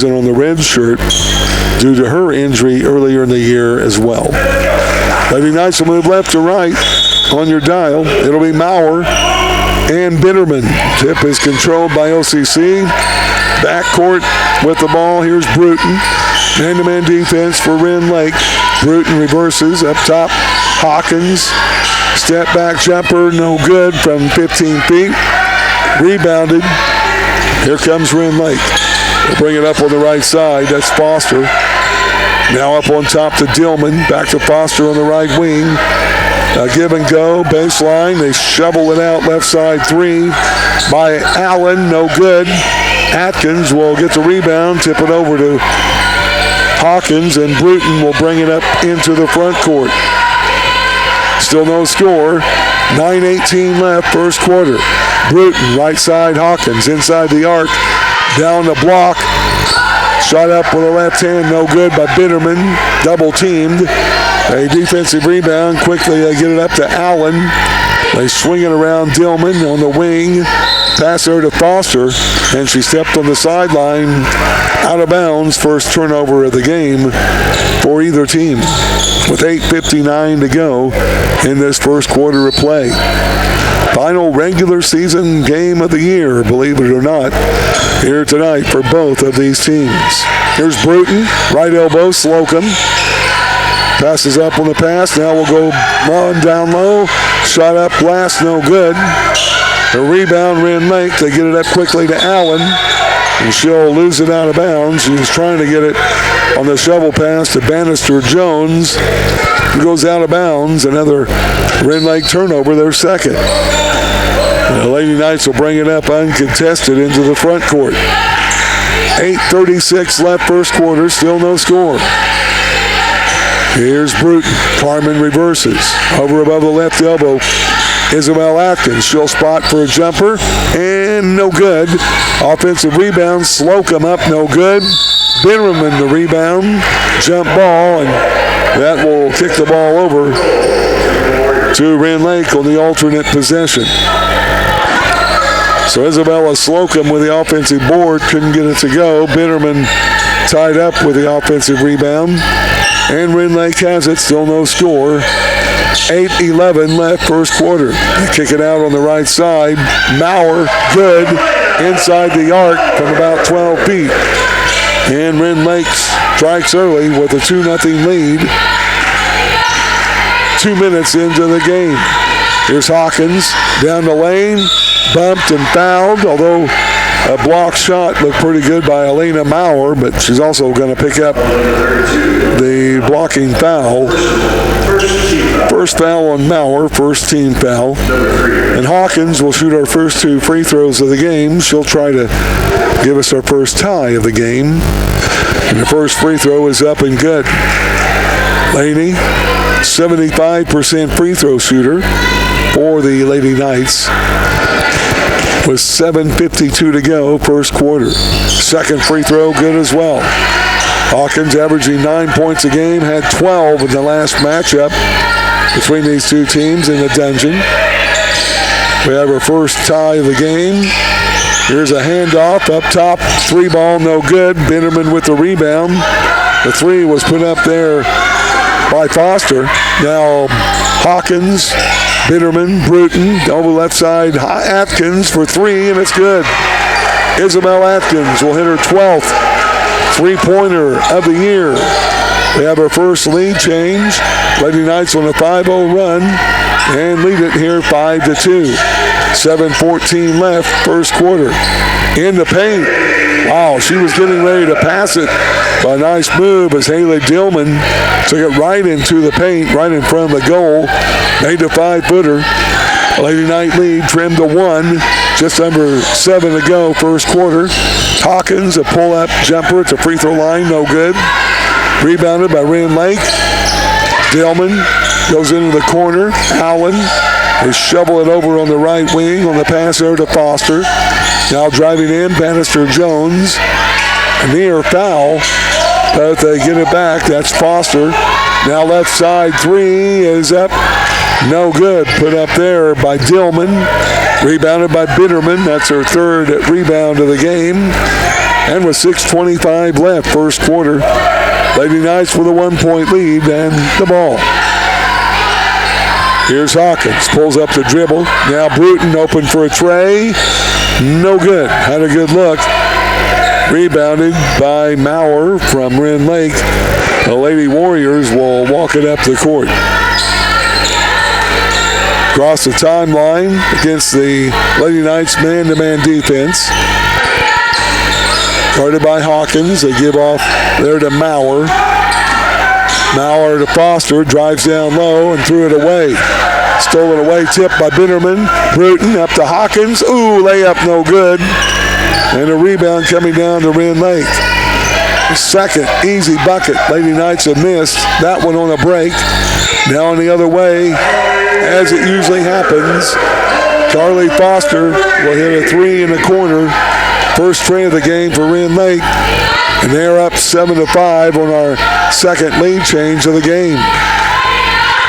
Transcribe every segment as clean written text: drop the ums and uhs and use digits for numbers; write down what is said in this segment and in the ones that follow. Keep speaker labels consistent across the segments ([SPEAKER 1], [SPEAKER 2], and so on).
[SPEAKER 1] on the red shirt due to her injury earlier in the year as well. Lady Knights will move left to right on your dial. It'll be Maurer and Bitterman. Tip is controlled by OCC. Backcourt with the ball. Here's Bruton. Man-to-man defense for Rend Lake. Bruton reverses up top. Hawkins. Step back jumper, no good from 15 feet. Rebounded. Here comes Rend Lake. They'll bring it up on the right side. That's Foster. Now up on top to Dillman. Back to Foster on the right wing. Give and go. Baseline. They shovel it out left side three by Allen. No good. Atkins will get the rebound. Tip it over to Hawkins. And Bruton will bring it up into the front court. Still no score. 9:18 left, first quarter. Bruton, right side, Hawkins, inside the arc. Down the block. Shot up with a left hand, no good by Bitterman. Double teamed. A defensive rebound. Quickly they get it up to Allen. They swing it around Dillman on the wing. Pass her to Foster, and she stepped on the sideline out of bounds. First turnover of the game for either team with 8:59 to go in this first quarter of play. Final regular season game of the year, believe it or not, here tonight for both of these teams. Here's Bruton, right elbow, Slocum. Passes up on the pass. Now we'll go run down low. Shot up, glass, no good. The rebound, Rend Lake. They get it up quickly to Allen, and she'll lose it out of bounds. She was trying to get it on the shovel pass to Bannister Jones. It goes out of bounds. Another Rend Lake turnover, their second. The Lady Knights will bring it up uncontested into the front court. 8:36 left first quarter, still no score. Here's Bruton. Carmen reverses. Over above the left elbow. Isabel Atkins. She'll spot for a jumper. And no good. Offensive rebound. Slocum up. No good. Bitterman the rebound. Jump ball. And that will kick the ball over to Rend Lake on the alternate possession. So Isabella Slocum with the offensive board. Couldn't get it to go. Bitterman tied up with the offensive rebound. And Rend Lake has it, still no score. 8:11 left first quarter. They kick it out on the right side. Maurer, good, inside the arc from about 12 feet. And Rend Lake strikes early with a 2-0 lead. 2 minutes into the game. Here's Hawkins down the lane, bumped and fouled, although a block shot looked pretty good by Elena Maurer, but she's also going to pick up the blocking foul. First foul on Maurer, first team foul. And Hawkins will shoot our first two free throws of the game. She'll try to give us our first tie of the game. And the first free throw is up and good. Laney, 75% free throw shooter for the Lady Knights. With 7:52 to go, first quarter. Second free throw, good as well. Hawkins averaging 9 points a game, had 12 in the last matchup between these two teams in the dungeon. We have our first tie of the game. Here's a handoff up top, three ball, no good. Bitterman with the rebound. The three was put up there by Foster. Now Hawkins, Bitterman, Bruton, over left side, Atkins for three, and it's good. Isabel Atkins will hit her 12th three-pointer of the year. They have her first lead change. Lady Knights on a 5-0 run and lead it here 5-2. 7:14 left, first quarter. In the paint. Wow, she was getting ready to pass it. A nice move as Haley Dillman took it right into the paint, right in front of the goal. Made the 5-footer. Lady Knight lead trimmed to 1. Just under 7 to go, first quarter. Hawkins, a pull-up jumper at the free throw line, no good. Rebounded by Rend Lake. Dillman goes into the corner. Allen, they shovel it over on the right wing on the pass there to Foster. Now driving in, Bannister Jones. Near foul, but they get it back. That's Foster. Now left side three is up. No good. Put up there by Dillman. Rebounded by Bitterman. That's her third rebound of the game. And with 6:25 left, first quarter, Lady Knights with a 1-point lead and the ball. Here's Hawkins, pulls up the dribble. Now Bruton open for a tray. No good. Had a good look. Rebounded by Maurer from Rend Lake. The Lady Warriors will walk it up the court. Across the timeline against the Lady Knights man-to-man defense. Guarded by Hawkins. They give off there to Maurer. Maurer to Foster, drives down low and threw it away. Stolen away, tipped by Bitterman. Bruton up to Hawkins. Ooh, layup no good. And a rebound coming down to Rend Lake. Second easy bucket. Lady Knights have missed. That one on a break. Now on the other way, as it usually happens, Carly Foster will hit a three in the corner. First tray of the game for Rend Lake. And they're up 7-5 on our second lead change of the game.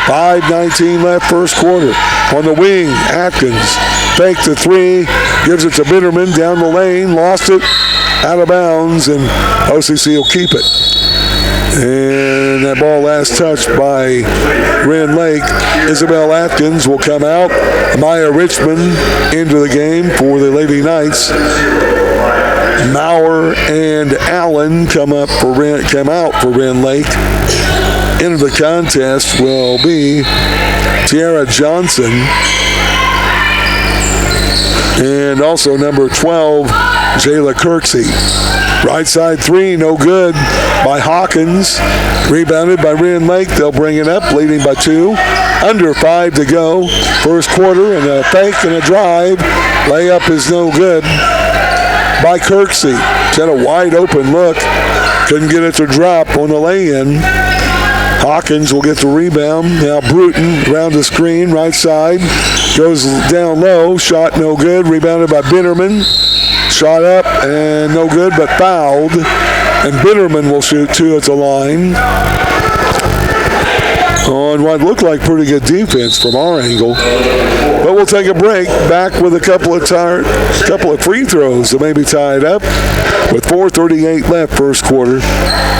[SPEAKER 1] 5:19 left first quarter. On the wing, Atkins fakes the three, gives it to Bitterman down the lane, lost it, out of bounds, and OCC will keep it. And that ball last touched by Rend Lake. Isabel Atkins will come out. Maya Richmond into the game for the Lady Knights. Maurer and Allen come out for Rend Lake. Into the contest will be Tiara Johnson and also number 12, Jayla Kirksey. Right side three, no good by Hawkins. Rebounded by Rend Lake. They'll bring it up, leading by 2. Under 5 to go. First quarter, and a fake and a drive. Layup is no good by Kirksey. She had a wide open look. Couldn't get it to drop on the lay-in. Hawkins will get the rebound. Now Bruton around the screen, right side. Goes down low. Shot no good. Rebounded by Bitterman. Shot up and no good, but fouled. And Bitterman will shoot 2 at the line. On what looked like pretty good defense from our angle. But we'll take a break. Back with a couple of free throws that may be tied up. With 4:38 left first quarter.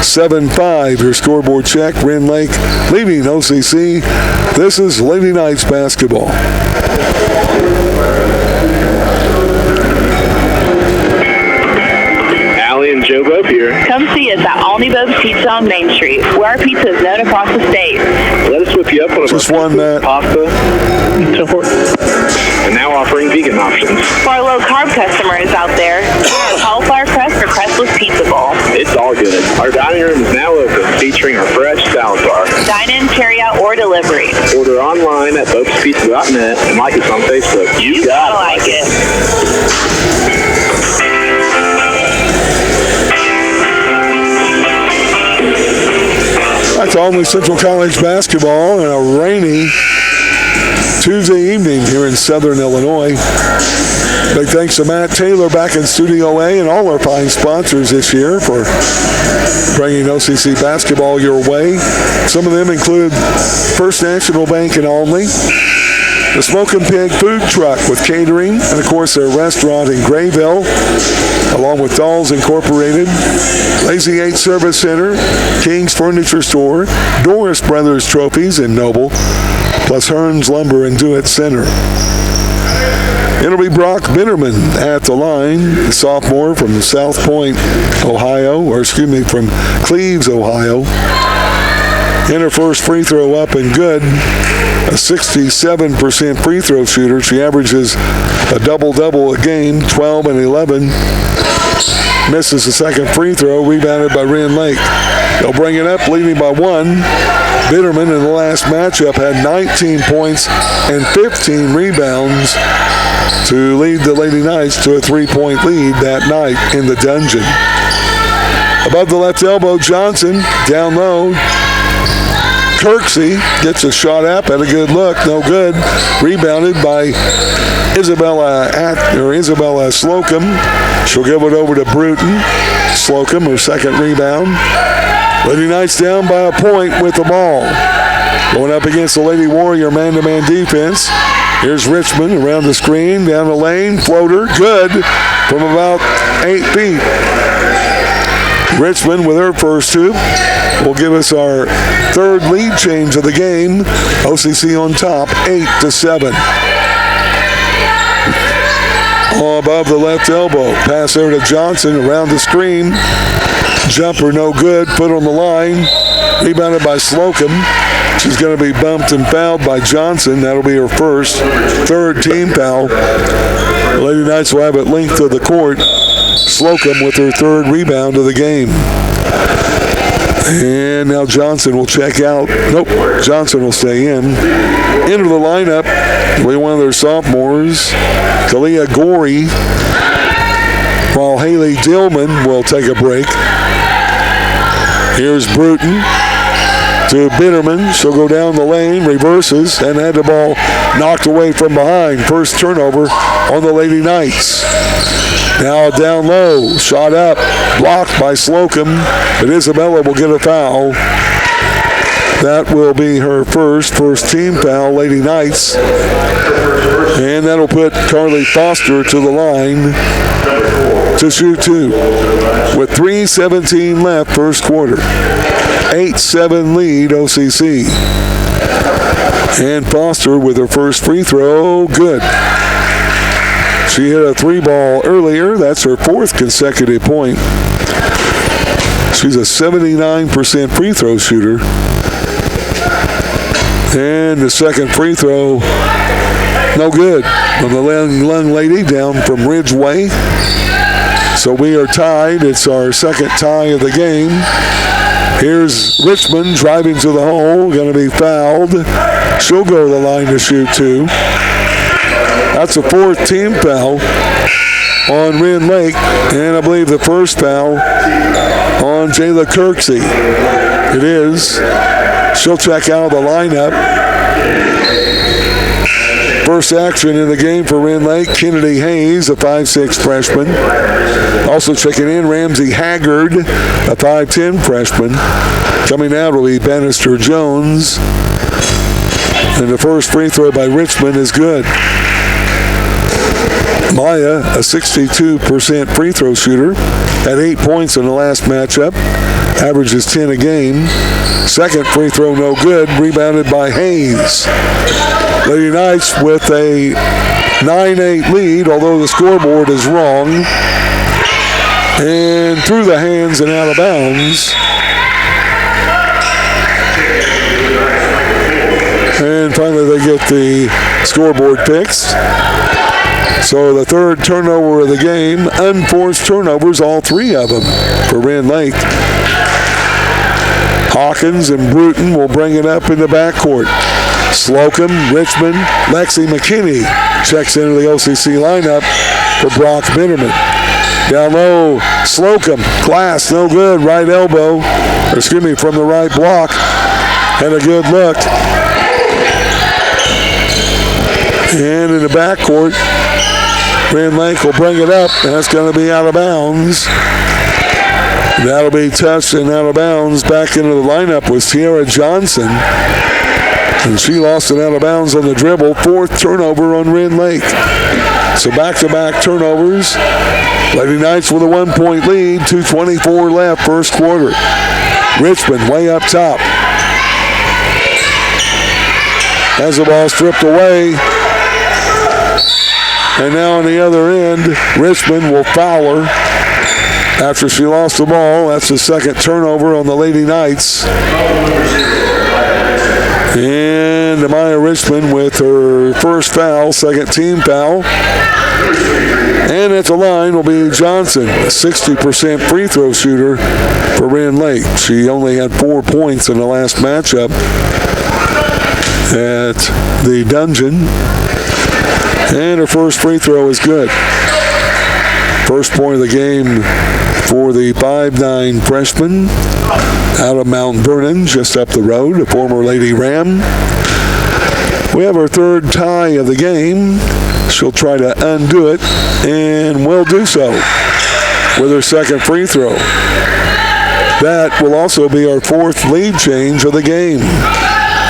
[SPEAKER 1] 7-5 your scoreboard check. Rend Lake leading OCC. This is Lady Knights basketball.
[SPEAKER 2] And Joe Bob here.
[SPEAKER 3] Come see us at Alney Bob's Pizza on Main Street, where our pizza is known across the state.
[SPEAKER 2] Let us whip you up on
[SPEAKER 1] just one that
[SPEAKER 2] pasta and so forth. And now offering vegan options.
[SPEAKER 3] For our low-carb customers out there, cauliflower crust or crustless pizza bowl.
[SPEAKER 2] It's all good. Our dining room is now open, featuring our fresh salad bar.
[SPEAKER 3] Dine in, carry out, or delivery.
[SPEAKER 2] Order online at bobspizza.net and like us on Facebook. You gotta like it.
[SPEAKER 1] That's Alney Central College basketball and a rainy Tuesday evening here in Southern Illinois. Big thanks to Matt Taylor back in Studio A and all our fine sponsors this year for bringing OCC basketball your way. Some of them include First National Bank in Alney, the Smokin' Pig food truck with catering, and of course their restaurant in Grayville, along with Dolls Incorporated, Lazy 8 Service Center, King's Furniture Store, Doris Brothers Trophies in Noble, plus Hearns Lumber and Do It Center. It'll be Brock Bitterman at the line, the sophomore from South Point, Ohio, from Cleves, Ohio. In her first free throw up and good, a 67% free throw shooter. She averages a double-double a game, 12 and 11. Misses the second free throw, rebounded by Rend Lake. They'll bring it up, leading by 1. Bitterman in the last matchup had 19 points and 15 rebounds to lead the Lady Knights to a 3-point lead that night in the dungeon. Above the left elbow, Johnson, down low. Kirksey gets a shot up, had a good look, no good. Rebounded by Isabella Slocum. She'll give it over to Bruton. Slocum, her second rebound. Lady Knights down by a point with the ball. Going up against the Lady Warrior man-to-man defense. Here's Richmond around the screen, down the lane, floater, good from about 8 feet. Richmond with her first two will give us our third lead change of the game. OCC on top, 8-7. Above the left elbow. Pass over to Johnson around the screen. Jumper no good. Put on the line. Rebounded by Slocum. She's going to be bumped and fouled by Johnson. That'll be her first. Third team foul. Lady Knights will have it length of the court. Slocum with her third rebound of the game. And now Johnson will check out. Nope, Johnson will stay in. Into the lineup will be one of their sophomores, Kalia Gorey, while Haley Dillman will take a break. Here's Bruton to Bitterman. She'll go down the lane, reverses, and had the ball knocked away from behind. First turnover on the Lady Knights. Now down low, shot up, blocked by Slocum, but Isabella will get a foul. That will be her first team foul, Lady Knights. And that'll put Carly Foster to the line to shoot two. With 3:17 left, first quarter. 8-7 lead, OCC. And Foster with her first free throw, good. She hit a three ball earlier. That's her fourth consecutive point. She's a 79% free throw shooter. And the second free throw, no good on the young lady down from Ridgeway. So we are tied. It's our second tie of the game. Here's Richmond driving to the hole, going to be fouled. She'll go to the line to shoot two. That's a fourth team foul on Rend Lake, and I believe the first foul on Jayla Kirksey. It is. She'll check out of the lineup. First action in the game for Rend Lake, Kennedy Hayes, a 5'6 freshman. Also checking in, Ramsey Haggard, a 5'10 freshman. Coming out will be Bannister Jones. And the first free throw by Richmond is good. Maya, a 62% free throw shooter, had 8 points in the last matchup, averages 10 a game. Second free throw no good, rebounded by Hayes. Lady Knights with a 9-8 lead, although the scoreboard is wrong. And through the hands and out of bounds. And finally they get the scoreboard fixed. So the third turnover of the game, unforced turnovers, all three of them for Rend Lake. Hawkins and Bruton will bring it up in the backcourt. Slocum, Richmond, Lexi McKinney checks into the OCC lineup for Brock Bitterman. Down low, Slocum, glass, no good, right elbow, from the right block, and a good look. And in the backcourt, Rend Lake will bring it up, and that's going to be out of bounds. That'll be touched and out of bounds. Back into the lineup was Tiara Johnson. And she lost it out of bounds on the dribble. Fourth turnover on Rend Lake. So back-to-back turnovers. Lady Knights with a 1-point lead. 2:24 left, first quarter. Richmond way up top. Has the ball stripped away. And now on the other end, Richmond will foul her after she lost the ball. That's the second turnover on the Lady Knights. And Amaya Richmond with her first foul, second team foul. And at the line will be Johnson, a 60% free throw shooter for Rend Lake. She only had 4 points in the last matchup at the Dungeon. And her first free throw is good. First point of the game for the 5'9 freshman out of Mount Vernon, just up the road, a former Lady Ram. We have our third tie of the game. She'll try to undo it, and will do so with her second free throw. That will also be our fourth lead change of the game.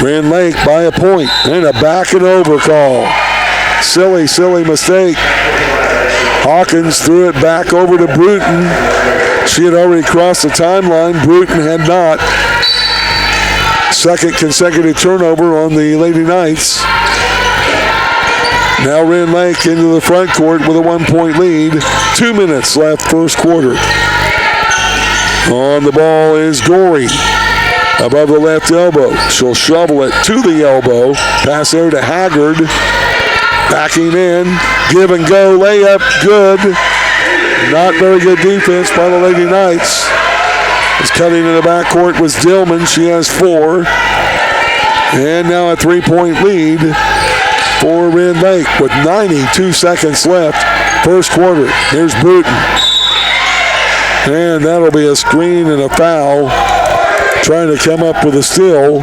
[SPEAKER 1] Rend Lake by a point, and a back and over call. Silly mistake. Hawkins threw it back over to Bruton. She had already crossed the timeline. Bruton had not. Second consecutive turnover on the Lady Knights. Now Rend Lake into the front court with a 1-point lead. 2 minutes left first quarter. On the ball is Gorey. Above the left elbow. She'll shovel it to the elbow. Pass there to Haggard. Backing in. Give and go. Layup. Good. Not very good defense by the Lady Knights. As cutting in the backcourt was Dillman. She has 4. And now a 3-point lead for Rend Lake with 92 seconds left. First quarter. Here's Bruton. And that'll be a screen and a foul. Trying to come up with a steal.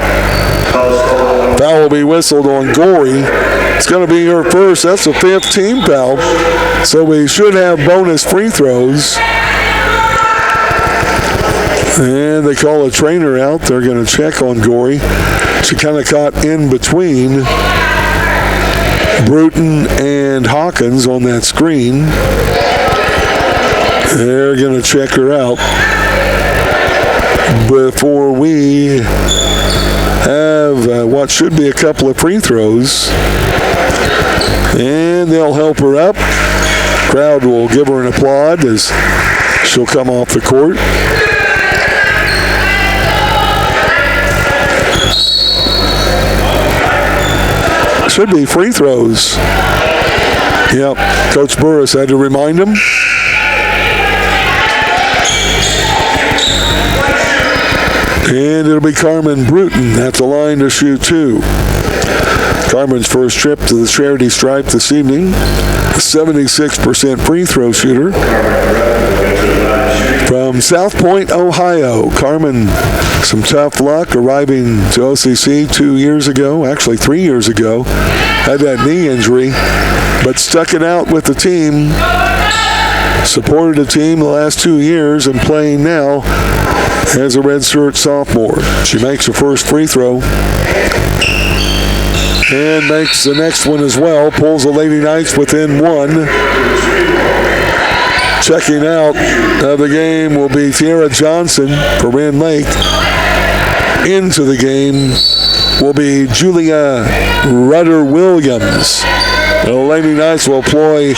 [SPEAKER 1] Foul will be whistled on Gorey. It's going to be her first. That's a 5th team foul. So we should have bonus free throws. And they call a trainer out. They're going to check on Gorey. She kind of caught in between Bruton and Hawkins on that screen. They're going to check her out before we have what should be a couple of free throws. And they'll help her up. Crowd will give her an applaud as she'll come off the court. Should be free throws. Yep, Coach Burris had to remind him. And it'll be Carmen Bruton at the line to shoot 2. Carmen's first trip to the charity stripe this evening. A 76% free throw shooter. From South Point, Ohio, Carmen, some tough luck arriving to OCC 2 years ago, actually 3 years ago. Had that knee injury, but stuck it out with the team. Supported the team the last 2 years and playing now as a redshirt sophomore. She makes her first free throw and makes the next one as well. Pulls the Lady Knights within 1. Checking out of the game will be Tiara Johnson for Rend Lake. Into the game will be Julia Rudder-Williams. The Lady Knights will employ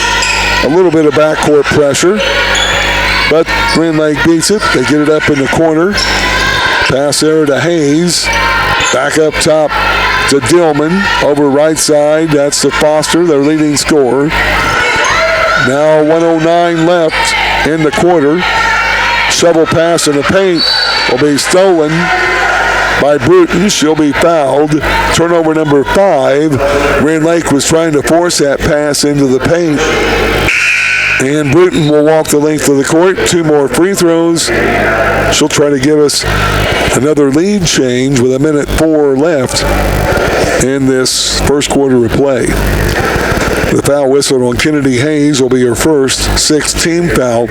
[SPEAKER 1] a little bit of backcourt pressure, but Rend Lake beats it. They get it up in the corner. Pass there to Hayes. Back up top to Dillman. Over right side, that's to Foster, their leading scorer. Now 1:09 left in the quarter. Shovel pass in the paint will be stolen by Bruton. She'll be fouled. Turnover number 5. Rend Lake was trying to force that pass into the paint. And Bruton will walk the length of the court. 2 more free throws. She'll try to give us another lead change with 1:04 left in this first quarter of play. The foul whistle on Kennedy Hayes will be her first 6th team foul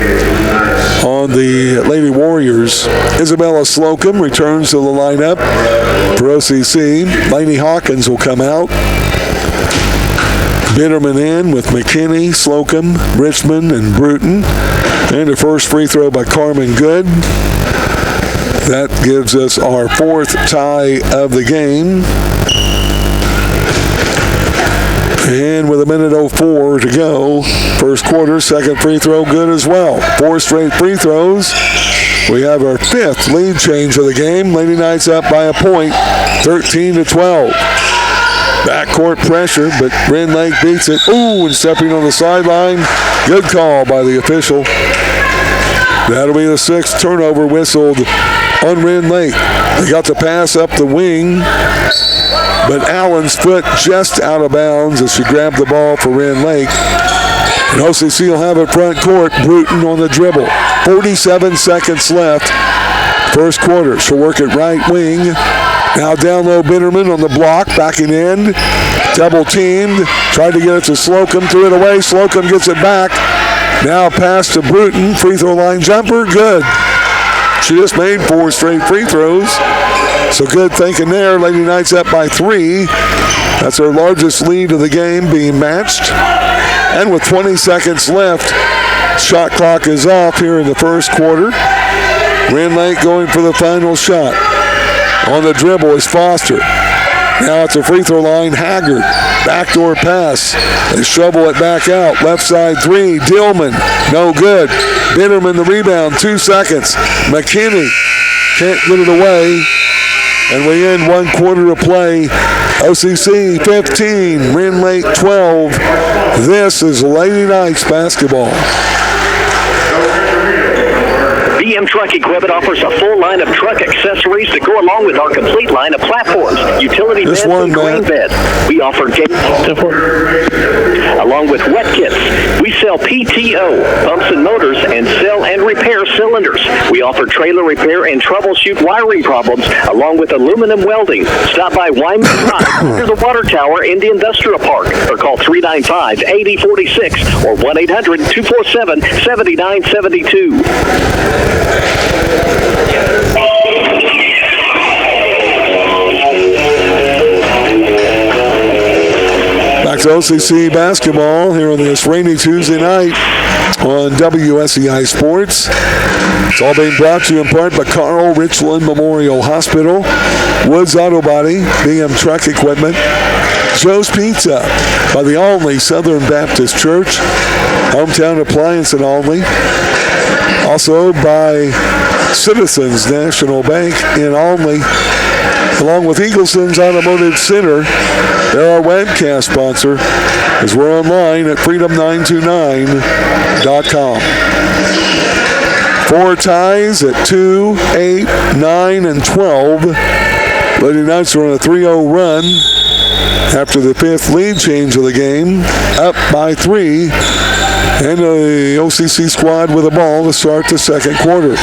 [SPEAKER 1] on the Lady Warriors. Isabella Slocum returns to the lineup for OCC. Lainey Hawkins will come out. Bitterman in with McKinney, Slocum, Richmond, and Bruton. And the first free throw by Carmen Good. That gives us our 4th tie of the game. And with 1:04 to go, first quarter, second free throw good as well. 4 straight free throws. We have our 5th lead change of the game. Lady Knights up by a point, 13-12. Backcourt pressure, but Rend Lake beats it. Ooh, and stepping on the sideline. Good call by the official. That'll be the 6th turnover whistled on Rend Lake. They got the pass up the wing, but Allen's foot just out of bounds as she grabbed the ball for Rend Lake. And OCC will have it front court. Bruton on the dribble. 47 seconds left. First quarter. She'll work it right wing. Now down low Bitterman on the block. Backing in. Double teamed. Tried to get it to Slocum. Threw it away. Slocum gets it back. Now pass to Bruton. Free throw line jumper. Good. She just made 4 straight free throws. So good thinking there. Lady Knights up by 3. That's their largest lead of the game being matched. And with 20 seconds left, shot clock is off here in the first quarter. Rend Lake going for the final shot. On the dribble is Foster. Now it's a free throw line. Haggard. Backdoor pass. They shovel it back out. Left side three. Dillman. No good. Bitterman the rebound. 2 seconds. McKinney can't get it away. And we end 1 quarter of play. OCC 15. Rend Lake 12. This is Lady Knights basketball.
[SPEAKER 4] BM Truck Equipment offers a full line of truck accessories to go along with our complete line of platforms, utility beds, and grain beds. We offer along with wet kits. We sell PTO, pumps and motors, and sell and repair cylinders. We offer trailer repair and troubleshoot wiring problems, along with aluminum welding. Stop by Wyman Drive near the Water Tower in the Industrial Park, or call 395-8046 or 1-800-247-7972.
[SPEAKER 1] Back to OCC basketball here on this rainy Tuesday night on WSEI Sports. It's all being brought to you in part by Carl Richland Memorial Hospital, Woods Auto Body, BM Truck Equipment, Joe's Pizza by the Olney Southern Baptist Church, Hometown Appliance in Olney. Also by Citizens National Bank in Olney, along with Eagleson's Automotive Center. They're our webcast sponsor, as we're online at freedom929.com. 4 ties at 2, 8, 9, and 12. Lady Knights are on a 3-0 run after the 5th lead change of the game, up by 3. And the OCC squad with the ball to start the second quarter.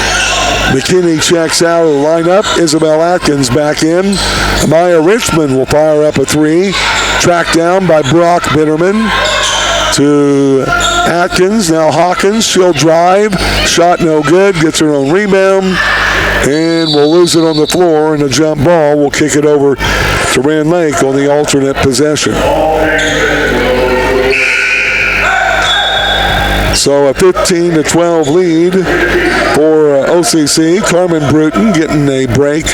[SPEAKER 1] McKinney checks out of the lineup. Isabel Atkins back in. Amaya Richmond will fire up a 3. Tracked down by Brock Bitterman to Atkins. Now Hawkins. She'll drive. Shot no good. Gets her own rebound. And we'll lose it on the floor. And a jump ball will kick it over to Rend Lake on the alternate possession. So a 15-12 lead for OCC. Carmen Bruton getting a break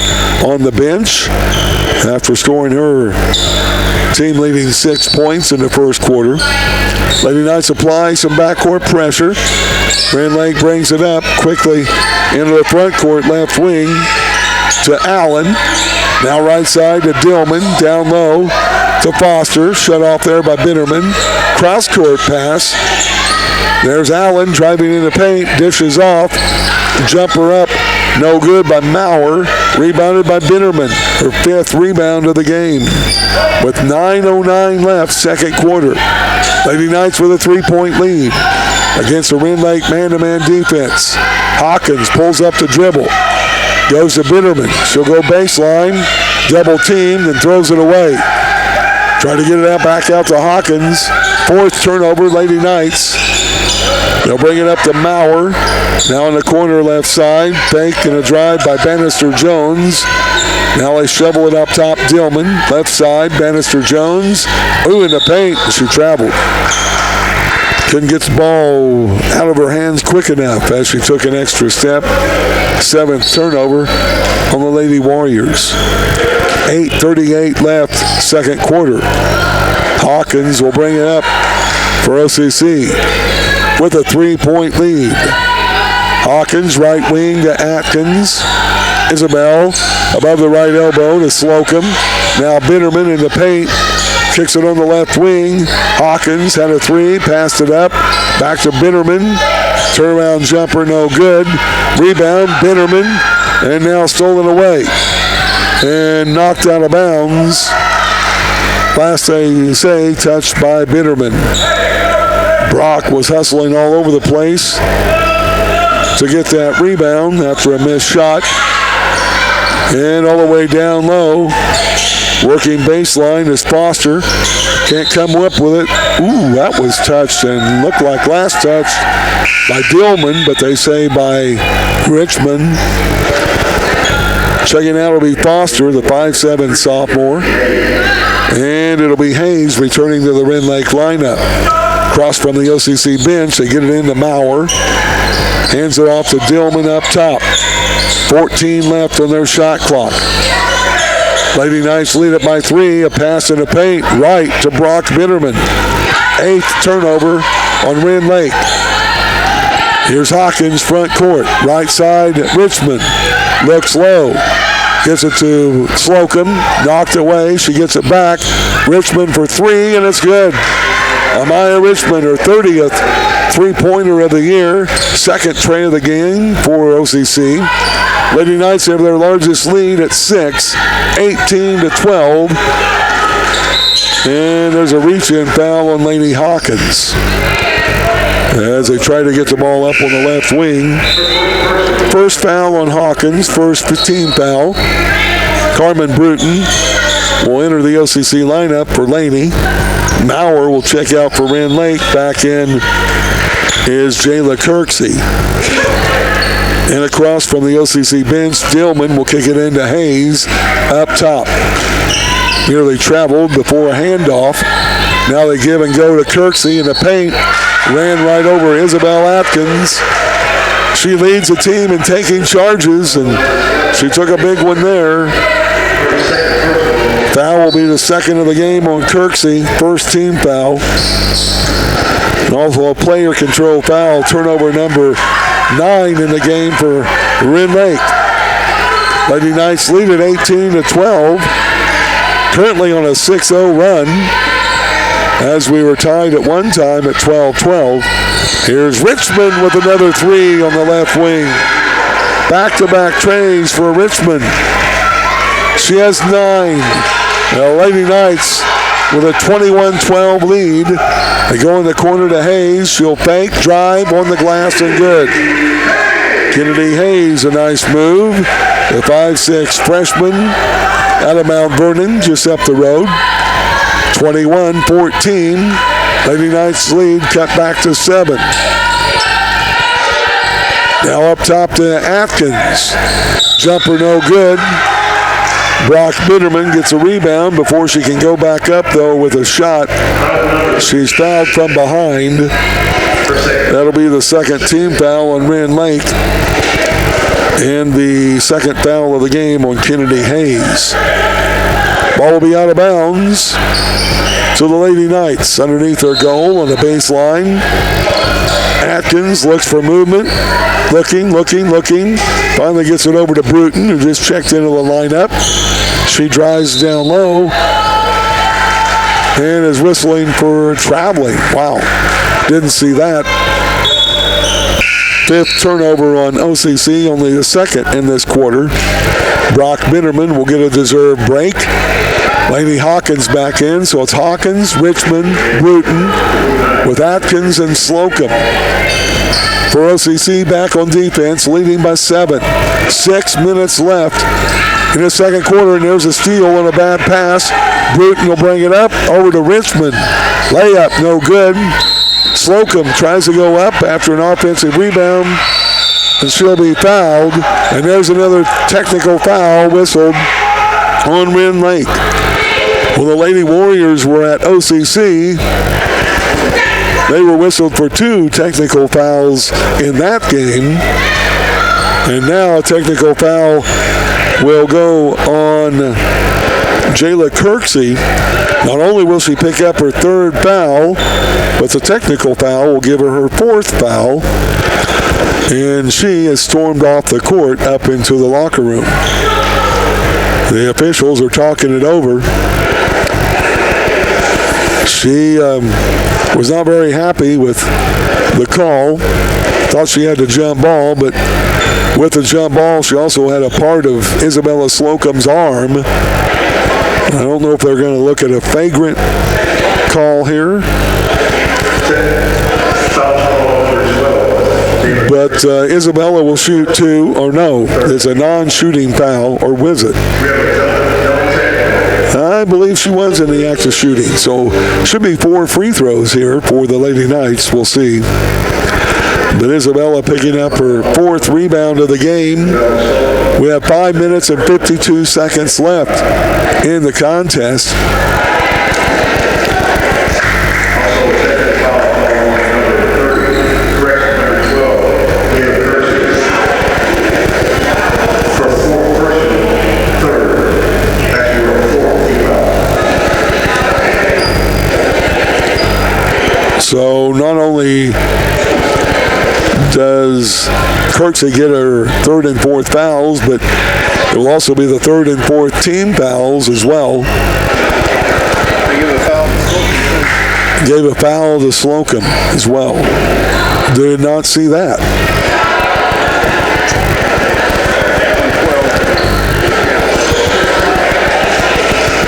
[SPEAKER 1] on the bench after scoring her team-leading 6 points in the first quarter. Lady Knights apply some backcourt pressure. Rend Lake brings it up quickly into the front court left wing to Allen. Now right side to Dillman. Down low to Foster. Shut off there by Bitterman. Cross-court pass. There's Allen driving in the paint, dishes off, jumper up, no good by Maurer, rebounded by Bitterman, her 5th rebound of the game. With 9:09 left, second quarter. Lady Knights with a 3-point lead against the Rend Lake man-to-man defense. Hawkins pulls up the dribble, goes to Bitterman. She'll go baseline, double teamed, and throws it away. Try to get it out back out to Hawkins. 4th turnover, Lady Knights. They'll bring it up to Maurer. Now in the corner left side. Fake and a drive by Bannister Jones. Now they shovel it up top. Dillman. Left side. Bannister Jones. Ooh, in the paint. She traveled. Couldn't get the ball out of her hands quick enough as she took an extra step. 7th turnover on the Lady Warriors. 8:38 left, second quarter. Hawkins will bring it up for OCC with a 3-point lead. Hawkins, right wing to Atkins. Isabel above the right elbow to Slocum. Now Bitterman in the paint. Kicks it on the left wing. Hawkins had a 3, passed it up. Back to Bitterman. Turnaround jumper, no good. Rebound, Bitterman. And now stolen away. And knocked out of bounds. Last they say, touched by Bitterman. Brock was hustling all over the place to get that rebound after a missed shot. And all the way down low, working baseline is Foster. Can't come up with it. Ooh, that was touched and looked like last touch by Dillman, but they say by Richmond. Checking out will be Foster, the 5'7" sophomore. And it'll be Hayes returning to the Rend Lake lineup. Cross from the OCC bench. They get it into Maurer. Hands it off to Dillman up top. 14 left on their shot clock. Lady Knights lead it by 3. A pass in the paint. Right to Brock Bitterman. 8th turnover on Rend Lake. Here's Hawkins, front court. Right side, Richmond. Looks low. Gets it to Slocum. Knocked away. She gets it back. Richmond for 3, and it's good. Amaya Richmond, her 30th three-pointer of the year. Second tray of the game for OCC. Lady Knights have their largest lead at 6, 18-12. And there's a reach-in foul on Lady Hawkins as they try to get the ball up on the left wing. First foul on Hawkins, first team foul. Carmen Bruton will enter the OCC lineup for Laney. Maurer will check out for Rend Lake. Back in is Jayla Kirksey. And across from the OCC bench, Dillman will kick it into Hayes up top. Nearly traveled before a handoff. Now they give and go to Kirksey in the paint. Ran right over Isabel Atkins. She leads the team in taking charges, and she took a big one there. Foul will be the second of the game on Kirksey. First team foul. And also a player control foul. Turnover number 9 in the game for Rend Lake. Lady Knights lead at 18-12. Currently on a 6-0 run, as we were tied at one time at 12-12. Here's Richmond with another 3 on the left wing. Back-to-back trays for Richmond. She has 9. Now Lady Knights with a 21-12 lead. They go in the corner to Hayes. She'll fake, drive on the glass, and good. Kennedy Hayes, a nice move. The 5'6" freshman out of Mount Vernon, just up the road. 21-14. Lady Knights lead cut back to 7. Now up top to Atkins. Jumper no good. Brock Bitterman gets a rebound before she can go back up, though, with a shot. She's fouled from behind. That'll be the second team foul on Rend Lake. And the second foul of the game on Kennedy Hayes. Ball will be out of bounds to the Lady Knights underneath their goal on the baseline. Atkins looks for movement. Looking. Finally gets it over to Bruton, who just checked into the lineup. She drives down low and is whistling for traveling. Wow, didn't see that. 5th turnover on OCC, only the second in this quarter. Brock Bitterman will get a deserved break. Lady Hawkins back in, so it's Hawkins, Richmond, Bruton, with Atkins and Slocum. For OCC back on defense, leading by 7. 6 minutes left in the second quarter, and there's a steal on a bad pass. Bruton will bring it up over to Richmond. Layup, no good. Slocum tries to go up after an offensive rebound, and she'll be fouled. And there's another technical foul whistled on Rend Lake. Well, the Lady Warriors were at OCC. They were whistled for 2 technical fouls in that game. And now a technical foul will go on Jayla Kirksey. Not only will she pick up her 3rd foul, but the technical foul will give her her 4th foul. And she has stormed off the court up into the locker room. The officials are talking it over. She was not very happy with the call. Thought she had the jump ball, but with the jump ball, she also had a part of Isabella Slocum's arm. I don't know if they're going to look at a flagrant call here. But Isabella will shoot 2, or no, it's a non-shooting foul, or was it? I believe she was in the act of shooting. So should be 4 free throws here for the Lady Knights. We'll see. But Isabella picking up her 4th rebound of the game. We have 5 minutes and 52 seconds left in the contest. So not only does Kirksey get her third and fourth fouls, but it will also be the third and fourth team fouls as well. Gave a foul to Slocum as well. Did not see that.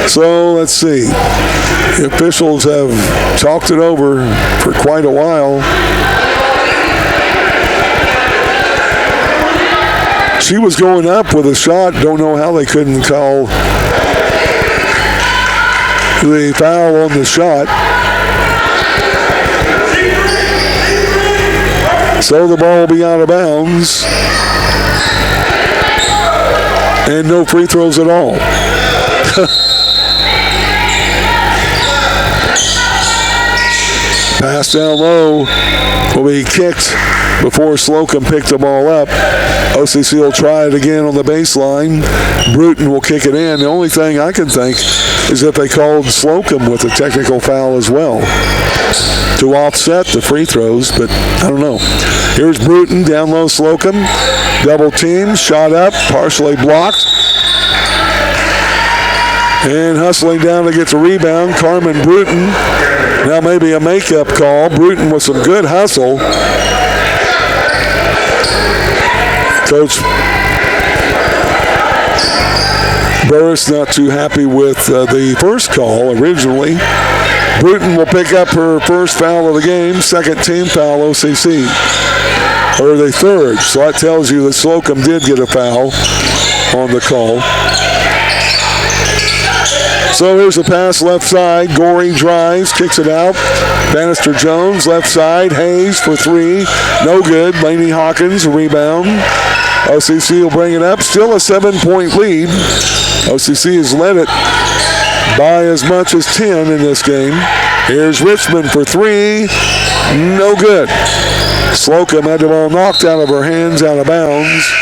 [SPEAKER 1] So let's see. The officials have talked it over for quite a while. She was going up with a shot. Don't know how they couldn't call the foul on the shot. So the ball will be out of bounds. And no free throws at all. Pass down low will be kicked before Slocum picked the ball up. OCC will try it again on the baseline. Bruton will kick it in. The only thing I can think is if they called Slocum with a technical foul as well to offset the free throws, but I don't know. Here's Bruton, down low Slocum. Double team, shot up, partially blocked. And hustling down to get the rebound, Carmen Bruton. Now maybe a makeup call. Bruton with some good hustle. Coach Burris not too happy with the first call originally. Bruton will pick up her first foul of the game, second team foul OCC. Or the third, so that tells you that Slocum did get a foul on the call. So here's a pass left side. Gorey drives, kicks it out. Bannister Jones, left side. Hayes for three. No good. Lainey Hawkins, rebound. OCC will bring it up. Still a 7-point lead. OCC has led it by as much as 10 in this game. Here's Richmond for three. No good. Slocum had the ball knocked out of her hands, out of bounds.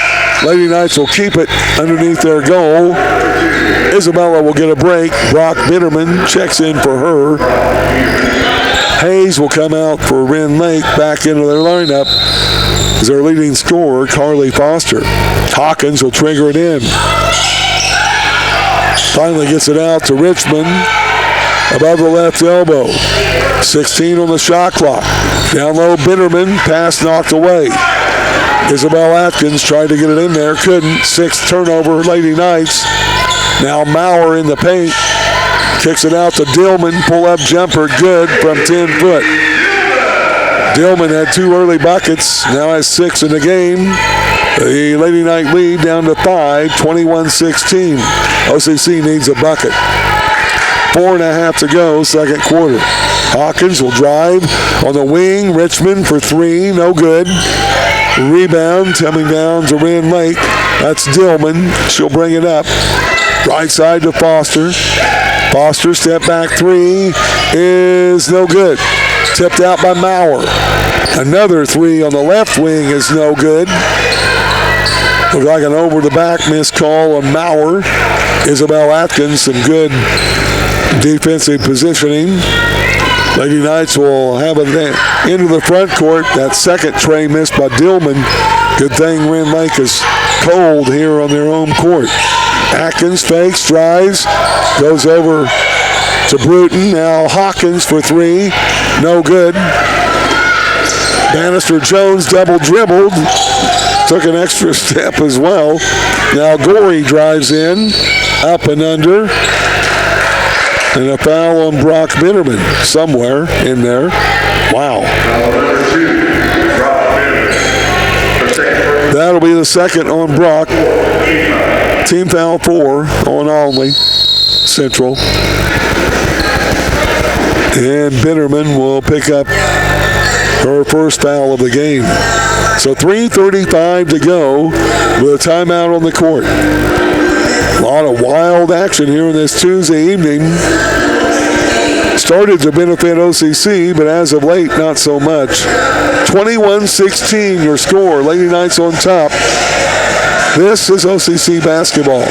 [SPEAKER 1] Lady Knights will keep it underneath their goal. Isabella will get a break. Brock Bitterman checks in for her. Hayes will come out for Rend Lake, back into their lineup as their leading scorer, Carly Foster. Hawkins will trigger it in. Finally gets it out to Richmond above the left elbow. 16 on the shot clock. Down low, Bitterman, pass knocked away. Isabel Atkins tried to get it in there, couldn't. Sixth turnover, Lady Knights. Now Maurer in the paint. Kicks it out to Dillman. Pull-up jumper, good from 10 foot. Dillman had two early buckets. Now has 6 in the game. The Lady Knight lead down to 5, 21-16. OCC needs a bucket. 4.5 to go, second quarter. Hawkins will drive on the wing. Richmond for three, no good. Rebound coming down to Rend Lake. That's Dillman. She'll bring it up. Right side to Foster. Foster step back three is no good. Tipped out by Maurer. Another three on the left wing is no good. Looks like an over-the-back missed call on Maurer. Isabel Atkins, some good defensive positioning. Lady Knights will have it into the front court. That second tray missed by Dillman. Good thing Rend Lake is cold here on their own court. Atkins fakes, drives, goes over to Bruton. Now Hawkins for three. No good. Bannister Jones double dribbled. Took an extra step as well. Now Gorey drives in. Up and under. And a foul on Brock Bitterman somewhere in there. Wow. That'll be the second on Brock. Team foul 4 on Olney Central. And Bitterman will pick up her first foul of the game. So 3:35 to go with a timeout on the court. A lot of wild action here on this Tuesday evening. started to benefit OCC, but as of late, not so much. 21-16 your score. Lady Knights on top. This is OCC basketball.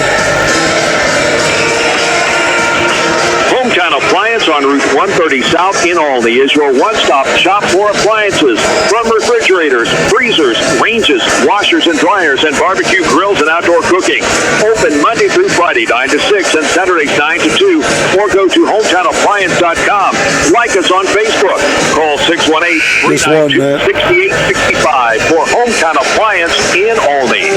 [SPEAKER 4] Hometown Appliance on Route 130 South in Olney is your one-stop shop for appliances. From refrigerators, freezers, ranges, washers and dryers, and barbecue grills and outdoor cooking. Open Monday through Friday 9 to 6 and Saturdays 9 to 2. Or go to hometownappliance.com. Like us on Facebook. Call 618-392-6865 for Hometown Appliance in Olney.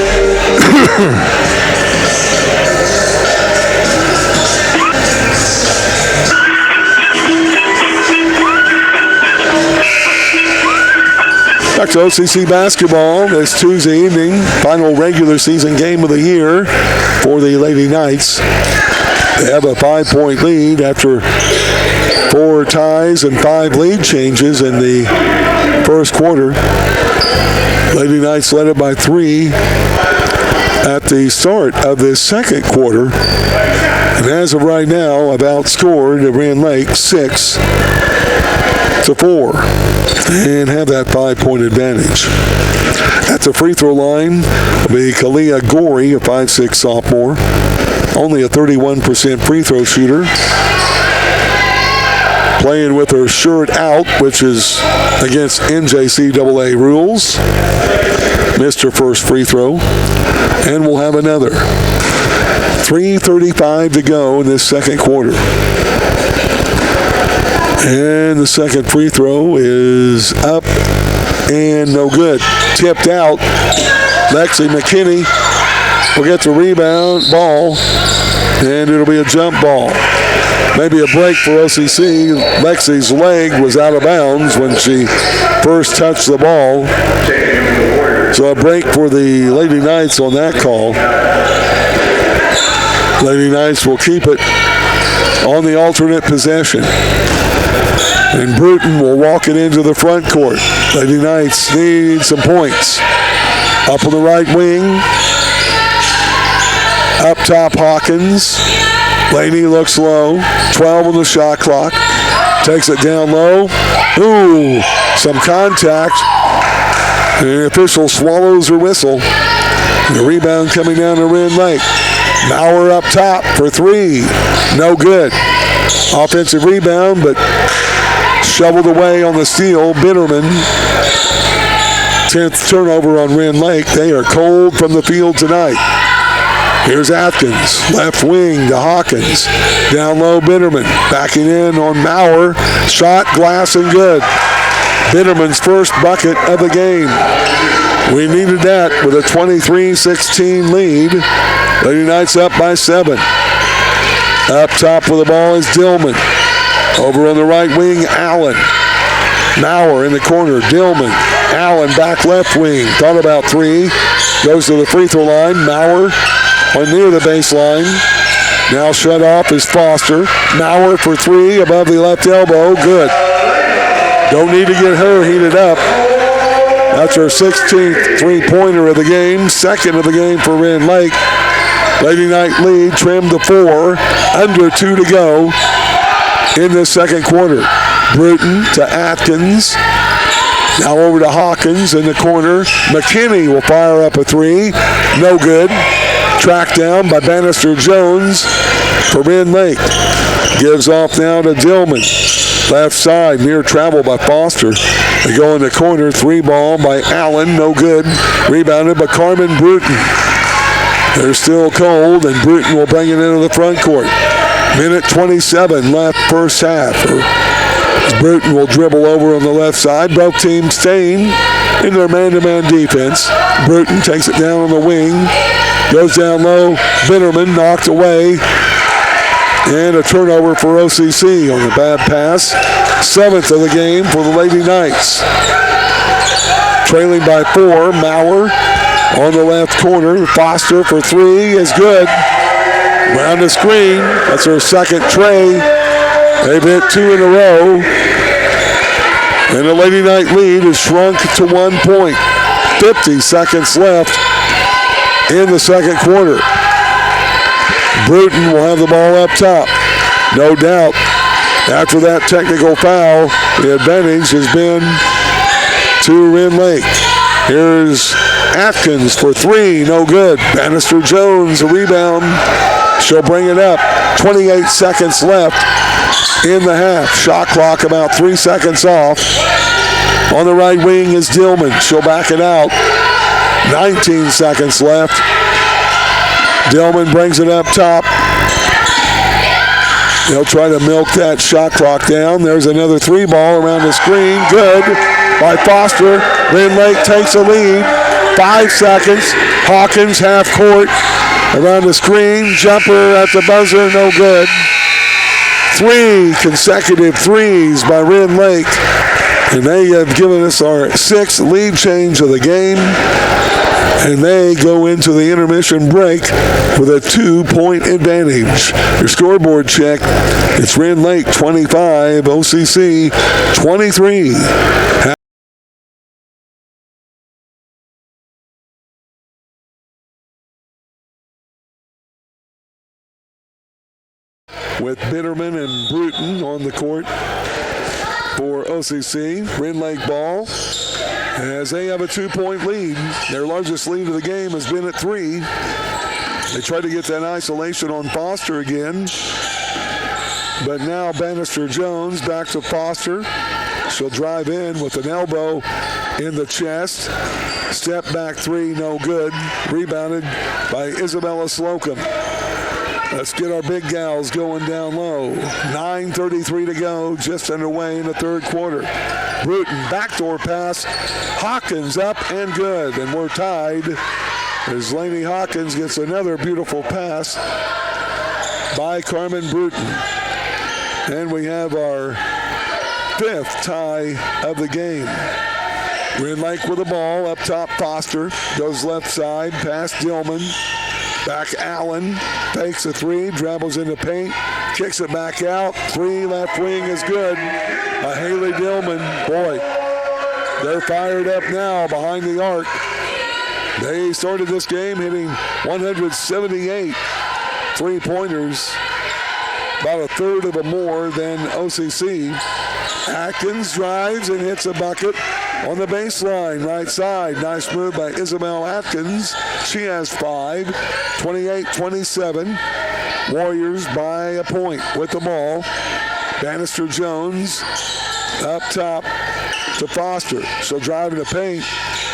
[SPEAKER 1] Back to OCC basketball this Tuesday evening. Final regular season game of the year for the Lady Knights. They have a 5-point lead after 4 ties and 5 lead changes in the first quarter. Lady Knights led it by 3 at the start of this second quarter. And as of right now, have outscored Rend Lake 6-4 and have that 5-point advantage. At the free throw line will be Kalia Gorey, a 5'6" sophomore, only a 31% free throw shooter. Playing with her shirt out, which is against NJCAA rules. Missed her first free throw, and we'll have another. 3:35 to go in this second quarter. And the second free throw is up and no good. Tipped out. Lexi McKinney will get the rebound ball, and it'll be a jump ball. Maybe a break for OCC. Lexi's leg was out of bounds when she first touched the ball. So a break for the Lady Knights on that call. Lady Knights will keep it on the alternate possession. And Bruton will walk it into the front court. Lady Knights need some points. Up on the right wing. Up top, Hawkins. Laney looks low. 12 on the shot clock. Takes it down low. Ooh, some contact. And the official swallows her whistle. The rebound coming down to Rend Lake. Maurer up top for 3. No good. Offensive rebound, but shoveled away on the steal. Bitterman. 10th turnover on Rend Lake. They are cold from the field tonight. Here's Atkins. Left wing to Hawkins. Down low, Bitterman. Backing in on Maurer. Shot, glass, and good. Bitterman's first bucket of the game. We needed that with a 23-16 lead. Lady Knights up by 7. Up top with the ball is Dillman. Over on the right wing, Allen. Maurer in the corner, Dillman. Allen back left wing. Thought about 3. Goes to the free throw line. Maurer or near the baseline. Now shut off is Foster. Maurer for 3 above the left elbow. Good. Don't need to get her heated up. That's her 16th three-pointer of the game. Second of the game for Rend Lake. Lady Knight lead trimmed to 4. Under 2 to go in the second quarter. Bruton to Atkins. Now over to Hawkins in the corner. McKinney will fire up a 3. No good. Tracked down by Bannister Jones for Rend Lake. Gives off now to Dillman. Left side, near travel by Foster. They go in the corner, 3 ball by Allen, no good. Rebounded by Carmen Bruton. They're still cold, and Bruton will bring it into the front court. Minute 27 left first half. Bruton will dribble over on the left side. Both teams staying in their man-to-man defense. Bruton takes it down on the wing. Goes down low. Bitterman knocked away. And a turnover for OCC on the bad pass. 7th of the game for the Lady Knights. Trailing by 4, Maurer on the left corner. Foster for 3 is good. Round the screen. That's her second tray. They've hit 2 in a row. And the Lady Knight lead is shrunk to 1 point. 50 seconds left in the second quarter. Bruton will have the ball up top. No doubt. After that technical foul, the advantage has been to Rend Lake. Here's Atkins for three, no good. Bannister Jones, a rebound. She'll bring it up. 28 seconds left in the half. Shot clock about 3 seconds off. On the right wing is Dillman. She'll back it out. 19 seconds left. Dillman brings it up top. They'll try to milk that shot clock down. There's another three ball around the screen. Good by Foster. Rend Lake takes a lead. 5 seconds. Hawkins half court. Around the screen. Jumper at the buzzer. No good. 3 consecutive threes by Rend Lake. And they have given us our 6th lead change of the game. And they go into the intermission break with a 2-point advantage. Your scoreboard check, it's Rend Lake 25, OCC 23. With Bitterman and Bruton on the court for OCC. Rend Lake ball as they have a 2-point lead. Their largest lead of the game has been at 3. They try to get that isolation on Foster again. But now Bannister Jones back to Foster. She'll drive in with an elbow in the chest. Step back three, no good. Rebounded by Isabella Slocum. Let's get our big gals going down low. 9:33 to go, just underway in the third quarter. Bruton, backdoor pass. Hawkins up and good. And we're tied as Lainey Hawkins gets another beautiful pass by Carmen Bruton. And we have our 5th tie of the game. Rend Lake with the ball. Up top, Foster. Goes left side, past Dillman. Back Allen, takes a three, dribbles into paint, kicks it back out. 3 left wing is good. Haley Dillman, boy, they're fired up now behind the arc. They started this game hitting 178 3-pointers, about a third of them more than OCC. Atkins drives and hits a bucket on the baseline, right side. Nice move by Isabel Atkins. She has 5, 28-27. Warriors by a point with the ball. Bannister Jones up top to Foster. She'll drive in the paint.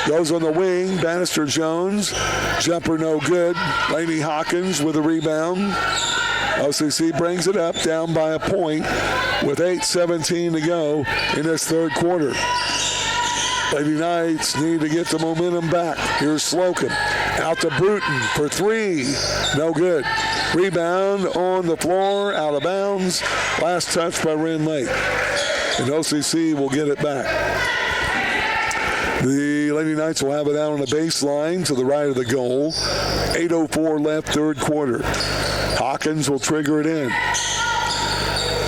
[SPEAKER 1] Goes on the wing. Bannister Jones. Jumper no good. Lainey Hawkins with a rebound. OCC brings it up, down by a point with 8:17 to go in this third quarter. Lady Knights need to get the momentum back. Here's Slocum. Out to Bruton for 3. No good. Rebound on the floor, out of bounds. Last touch by Rend Lake. And OCC will get it back. The Lady Knights will have it out on the baseline to the right of the goal. 8:04 left, third quarter. Hawkins will trigger it in.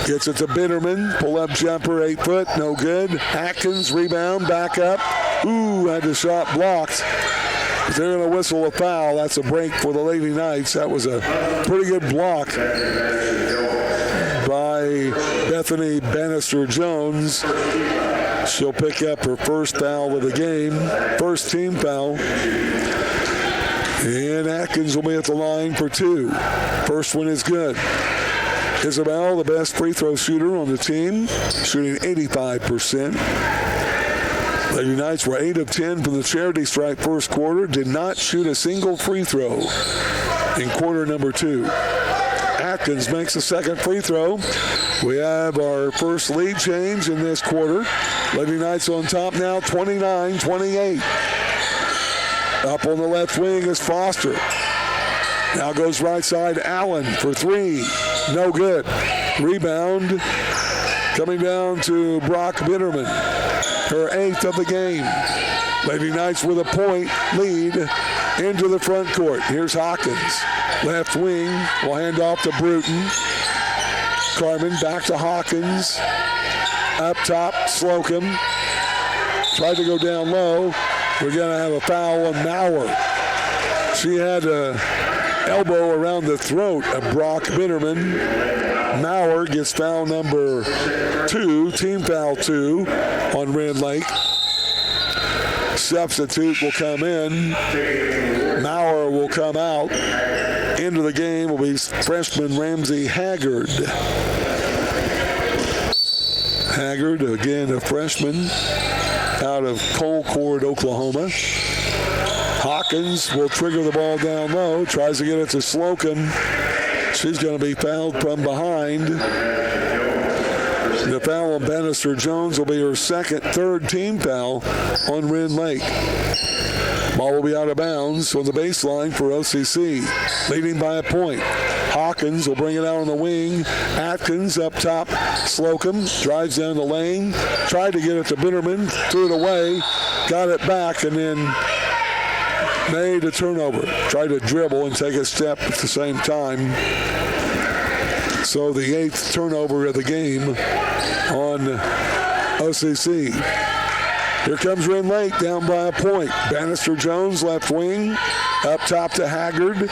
[SPEAKER 1] Gets it to Bitterman. Pull-up jumper, 8 foot, no good. Atkins, rebound, back up. Ooh, had the shot blocked. They're going to whistle a foul. That's a break for the Lady Knights. That was a pretty good block by Bethany Bannister Jones. She'll pick up her first foul of the game, first team foul. And Atkins will be at the line for 2. First one is good. Isabel, the best free throw shooter on the team, shooting 85%. Lady Knights were 8 of 10 from the charity stripe first quarter, did not shoot a single free throw in quarter number 2. Atkins makes the second free throw. We have our first lead change in this quarter. Lady Knights on top now, 29-28. Up on the left wing is Foster. Now goes right side, Allen for 3. No good. Rebound coming down to Brock Bitterman. Her 8th of the game. Lady Knights with a point lead into the front court. Here's Hawkins. Left wing will hand off to Bruton. Carmen back to Hawkins. Up top, Slocum. Tried to go down low. We're going to have a foul on Maurer. She had to elbow around the throat of Brock Bitterman. Maurer gets foul number 2, team foul 2 on Rend Lake. Substitute will come in. Maurer will come out. Into the game will be freshman Ramsey Haggard. Haggard, again a freshman out of Colcord, Oklahoma. Hawkins will trigger the ball down low, tries to get it to Slocum. She's going to be fouled from behind. The foul on Bannister Jones will be her third team foul on Rend Lake. Ball will be out of bounds on the baseline for OCC, leading by a point. Hawkins will bring it out on the wing. Atkins up top. Slocum drives down the lane. Tried to get it to Bitterman. Threw it away. Got it back and then made a turnover. Tried to dribble and take a step at the same time. So the 8th turnover of the game on OCC. Here comes Rend Lake down by a point. Bannister Jones, left wing. Up top to Haggard.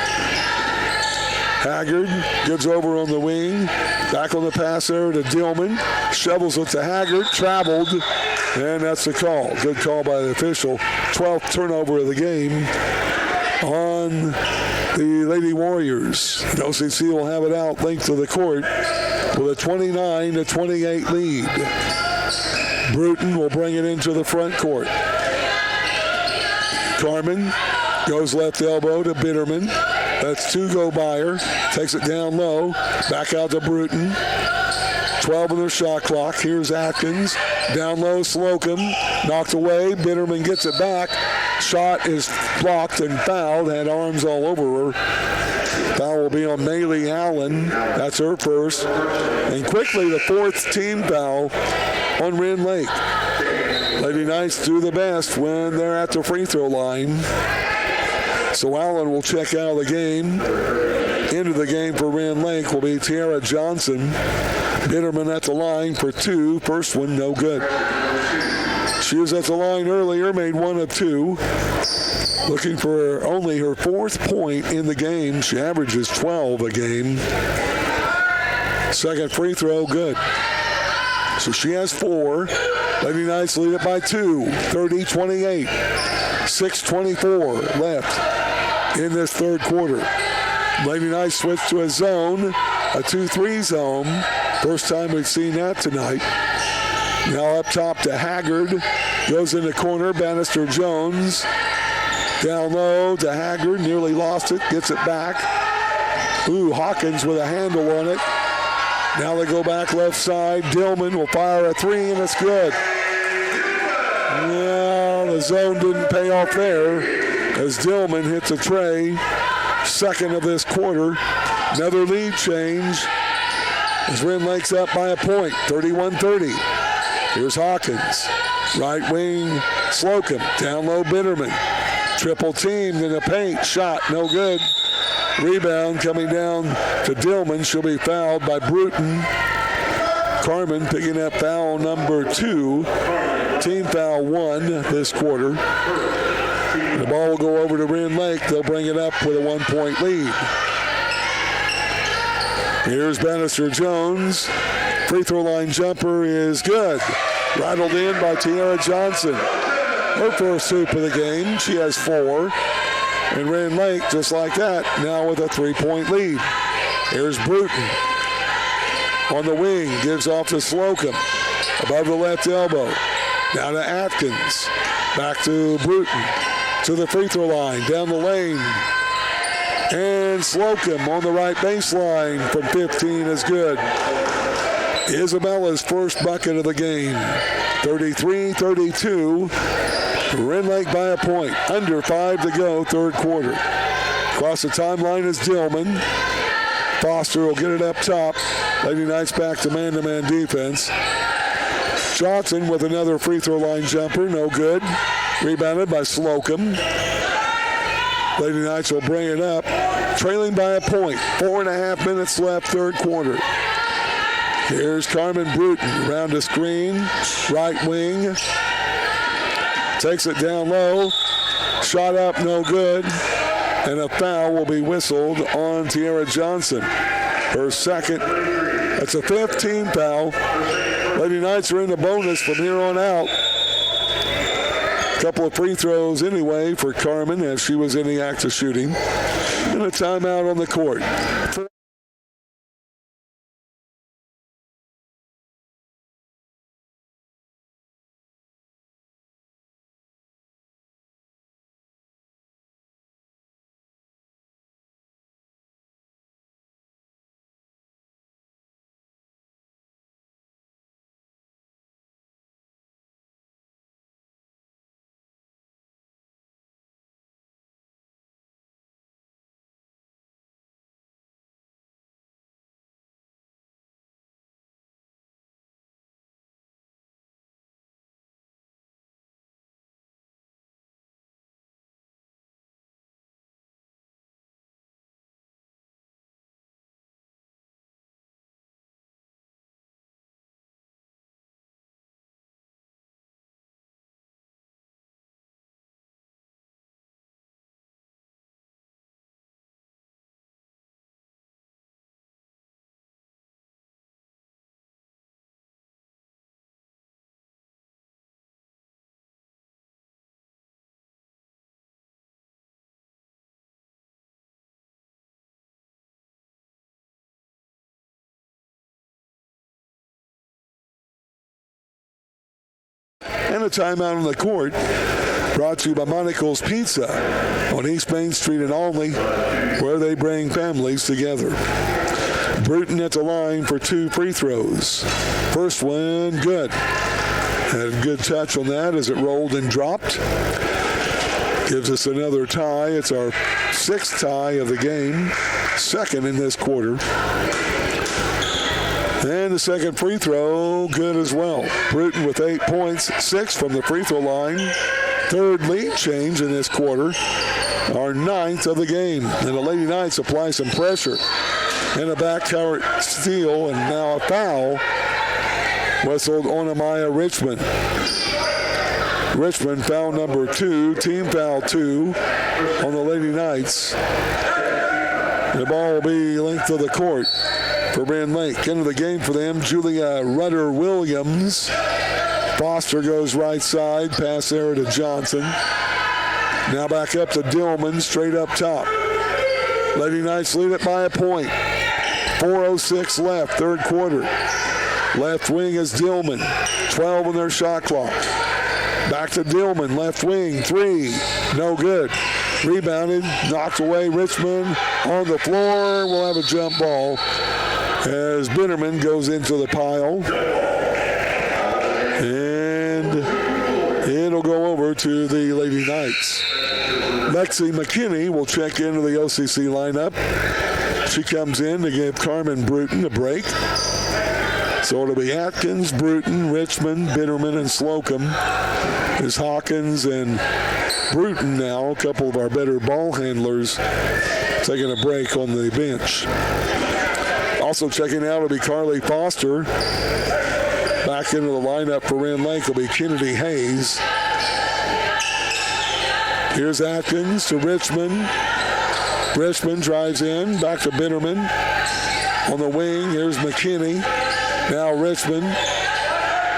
[SPEAKER 1] Haggard gives over on the wing. Back on the pass there to Dillman. Shovels it to Haggard. Traveled. And that's the call. Good call by the official. 12th turnover of the game on the Lady Warriors. And OCC will have it out length of the court with a 29-28 lead. Bruton will bring it into the front court. Carmen goes left elbow to Bitterman. That's 2 go by her. Takes it down low. Back out to Bruton. 12 on their shot clock. Here's Atkins. Down low, Slocum. Knocked away. Bitterman gets it back. Shot is blocked and fouled. Had arms all over her. Foul will be on Maylee Allen. That's her first. And quickly, the 4th team foul on Rend Lake. Lady Knights do the best when they're at the free throw line. So Allen will check out of the game. Into the game for Rend Lake will be Tiara Johnson. Bitterman at the line for 2. First one, no good. She was at the line earlier, made 1 of 2. Looking for only her 4th point in the game. She averages 12 a game. Second free throw, good. So she has 4. Lady Knights lead it by 2, 30-28. 6:24 left in this third quarter. Lady Knights switch to a zone, a 2-3 zone. First time we've seen that tonight. Now up top to Haggard. Goes in the corner, Bannister Jones. Down low to Haggard, nearly lost it, gets it back. Ooh, Hawkins with a handle on it. Now they go back left side. Dillman will fire a 3 and it's good. Well, the zone didn't pay off there as Dillman hits a tray. Second of this quarter. Another lead change as Rend Lake's up by a point, 31-30. Here's Hawkins. Right wing, Slocum. Down low, Bitterman. Triple teamed in the paint. Shot, no good. Rebound coming down to Dillman. She'll be fouled by Bruton. Carmen picking up foul number 2. Team foul 1 this quarter. The ball will go over to Rend Lake. They'll bring it up with a 1-point lead. Here's Bannister Jones. Free throw line jumper is good. Rattled in by Tiara Johnson. Her first hoop of the game. She has 4. And Rend Lake, just like that, now with a 3-point lead. Here's Bruton. On the wing, gives off to Slocum. Above the left elbow. Now to Atkins. Back to Bruton. To the free throw line. Down the lane. And Slocum on the right baseline from 15 is good. Isabella's first bucket of the game. 33-32. Rend Lake by a point. Under 5 to go, third quarter. Across the timeline is Dillman. Foster will get it up top. Lady Knights back to man-to-man defense. Johnson with another free throw line jumper, no good. Rebounded by Slocum. Lady Knights will bring it up. Trailing by a point. 4.5 minutes left, third quarter. Here's Carmen Bruton around the screen. Right wing. Takes it down low. Shot up, no good. and a foul will be whistled on Tiara Johnson. Her second. That's a 15 foul. Lady Knights are in the bonus from here on out. Couple of free throws anyway for Carmen as she was in the act of shooting. And a timeout on the court. And a timeout on the court brought to you by Monaco's Pizza on East Main Street in Olney, where they bring families together. Bruton at the line for 2 free throws. First one, good. Had a good touch on that as it rolled and dropped. Gives us another tie. It's our 6th tie of the game, second in this quarter. And the second free throw, good as well. Bruton with 8 points, 6 from the free throw line. Third lead change in this quarter, our 9th of the game. And the Lady Knights apply some pressure. And a backcourt steal, and now a foul whistled on Amaya Richmond. Richmond foul number 2, team foul 2 on the Lady Knights. The ball will be length of the court for Rend Lake. Into the game for them, Julia Rudder-Williams. Foster goes right side, pass there to Johnson. Now back up to Dillman, straight up top. Lady Knights lead it by a point. 4:06 left, third quarter. Left wing is Dillman, 12 on their shot clock. Back to Dillman, left wing, 3, no good. Rebounded, knocked away. Richmond on the floor. We'll have a jump ball as Bitterman goes into the pile. And it'll go over to the Lady Knights. Lexi McKinney will check into the OCC lineup. She comes in to give Carmen Bruton a break. So it'll be Atkins, Bruton, Richmond, Bitterman, and Slocum. Is Hawkins and Bruton now, a couple of our better ball handlers, taking a break on the bench. Also checking out will be Carly Foster. Back into the lineup for Rend Lake will be Kennedy Hayes. Here's Atkins to Richmond. Richmond drives in, back to Bitterman. On the wing, here's McKinney. Now Richmond.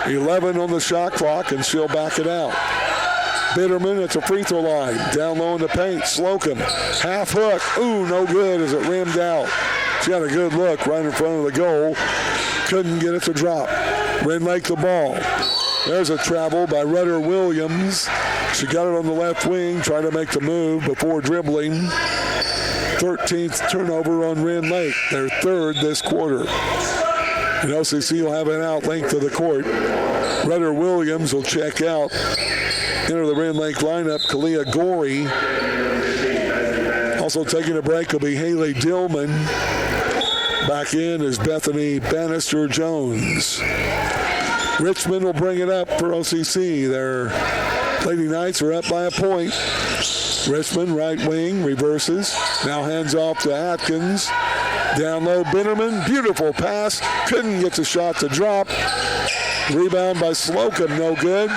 [SPEAKER 1] 11 on the shot clock, and she'll back it out. Bitterman at the free throw line. Down low in the paint. Slocum. Half hook. Ooh, no good as it rimmed out. She had a good look right in front of the goal. Couldn't get it to drop. Rend Lake the ball. There's a travel by Rudder-Williams. She got it on the left wing, trying to make the move before dribbling. 13th turnover on Rend Lake. Their third this quarter. And OCC will have it out length of the court. Rudder-Williams will check out. Enter the Rend Lake lineup, Kalia Gorey. Also taking a break will be Haley Dillman. Back in is Bethany Bannister-Jones. Richmond will bring it up for OCC. Their Lady Knights are up by a point. Richmond, right wing, reverses. Now hands off to Atkins. Down low, Bitterman. Beautiful pass. Couldn't get the shot to drop. Rebound by Slocum, no good.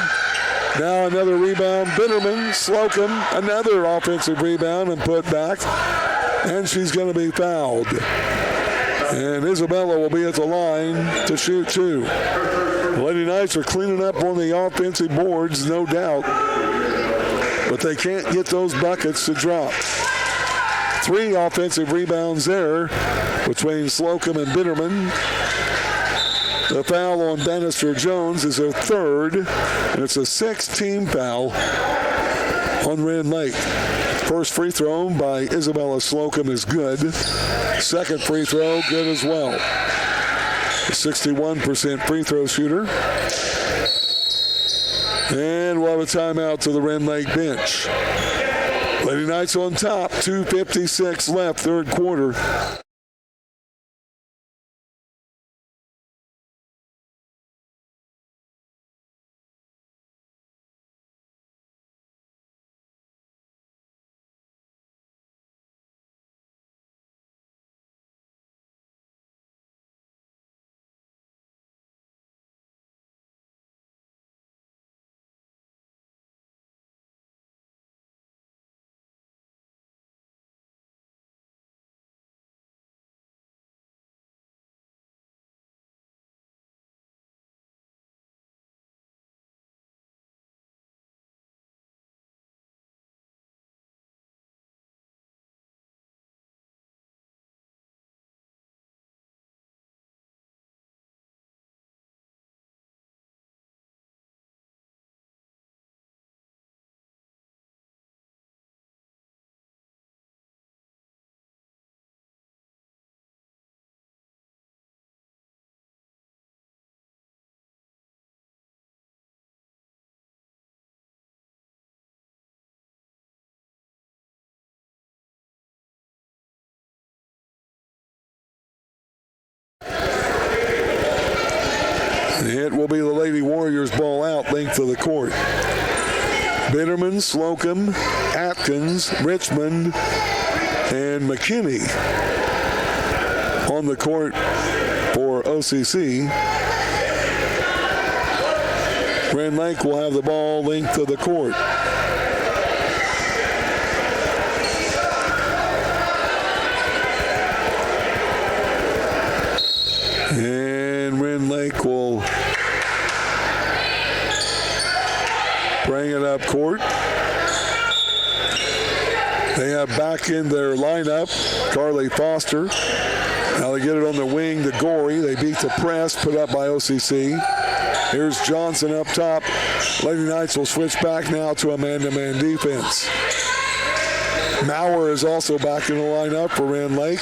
[SPEAKER 1] Now another rebound. Bitterman, Slocum, another offensive rebound and put back. And she's going to be fouled. And Isabella will be at the line to shoot two. The Lady Knights are cleaning up on the offensive boards, no doubt. But they can't get those buckets to drop. 3 offensive rebounds there between Slocum and Bitterman. The foul on Bannister Jones is their third, and it's a 6-team foul on Rend Lake. First free throw by Isabella Slocum is good. Second free throw, good as well. A 61% free throw shooter. And we'll have a timeout to the Rend Lake bench. Lady Knights on top, 2:56 left, third quarter. It will be the Lady Warriors ball out, length of the court. Bitterman, Slocum, Atkins, Richmond, and McKinney on the court for OCC. Rend Lake will have the ball, length of the court. And Rend Lake will bring it up court. They have back in their lineup Carly Foster. Now they get it on the wing to Gorey. They beat the press, put up by OCC. Here's Johnson up top. Lady Knights will switch back now to a man-to-man defense. Maurer is also back in the lineup for Rend Lake.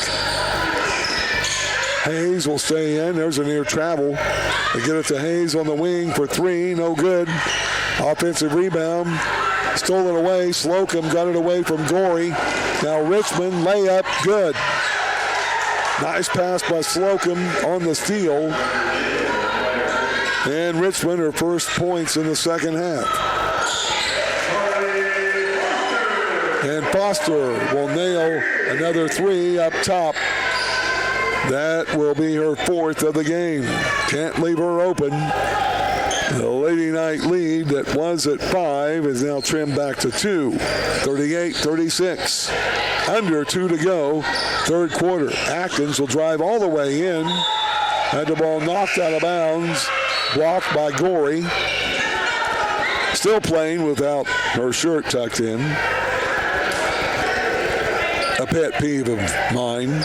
[SPEAKER 1] Hayes will stay in. There's a near travel. They get it to Hayes on the wing for 3. No good. Offensive rebound. Stolen away. Slocum got it away from Gorey. Now Richmond, layup, good. Nice pass by Slocum on the steal. And Richmond, her first points in the second half. And Foster will nail another 3 up top. That will be her 4th of the game. Can't leave her open. The Lady Knight lead that was at 5 is now trimmed back to 2. 38-36. Under 2 to go. Third quarter. Atkins will drive all the way in. Had the ball knocked out of bounds. Blocked by Gorey. Still playing without her shirt tucked in. A pet peeve of mine.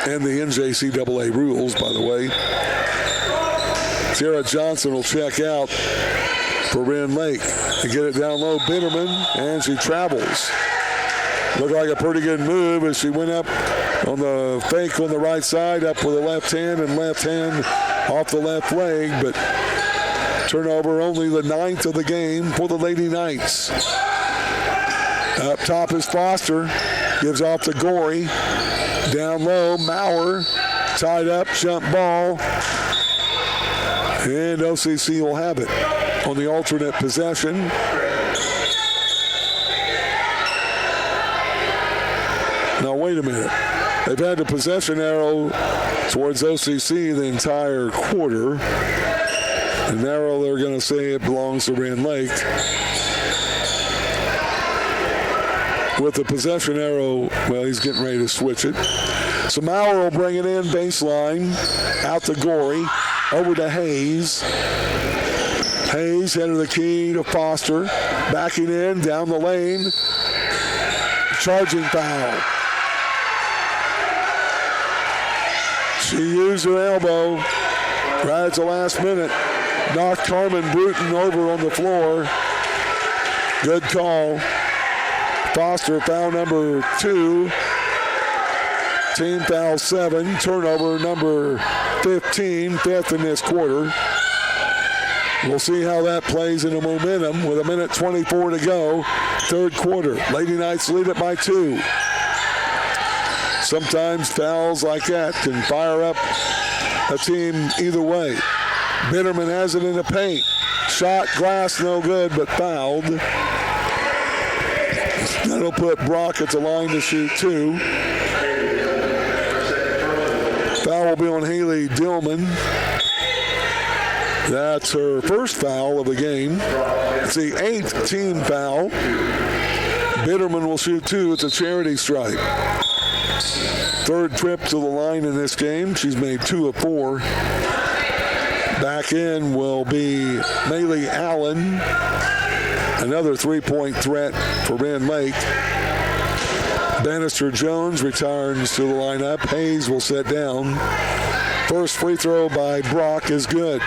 [SPEAKER 1] And the NJCAA rules, by the way. Sarah Johnson will check out for Rend Lake. They get it down low, Bitterman, and she travels. Looked like a pretty good move as she went up on the fake on the right side, up with the left hand and left hand off the left leg, but turnover only the 9th of the game for the Lady Knights. Up top is Foster, gives off to Gorey. Down low, Maurer, tied up, jump ball. And OCC will have it on the alternate possession. Now, wait a minute. They've had the possession arrow towards OCC the entire quarter. And narrow, they're going to say it belongs to Rend Lake. With the possession arrow, well, he's getting ready to switch it. So Maurer will bring it in baseline, out to Gorey, over to Hayes. Hayes head of the key to Foster, backing in, down the lane. Charging foul. She used her elbow right at the last minute. Knocked Carmen Bruton over on the floor. Good call. Foster, foul number 2. Team foul 7. Turnover number 15, 5th in this quarter. We'll see how that plays in a momentum with 1:24 to go. Third quarter. Lady Knights lead it by 2. Sometimes fouls like that can fire up a team either way. Bitterman has it in the paint. Shot, glass, no good, but fouled. That'll put Brock at the line to shoot 2. Foul will be on Haley Dillman. That's her first foul of the game. It's the 8th team foul. Bitterman will shoot 2. It's a charity strike. Third trip to the line in this game. She's made 2 of 4. Back in will be Maylee Allen. Another 3-point threat for Rend Lake. Bannister Jones returns to the lineup. Hayes will sit down. First free throw by Brock is good.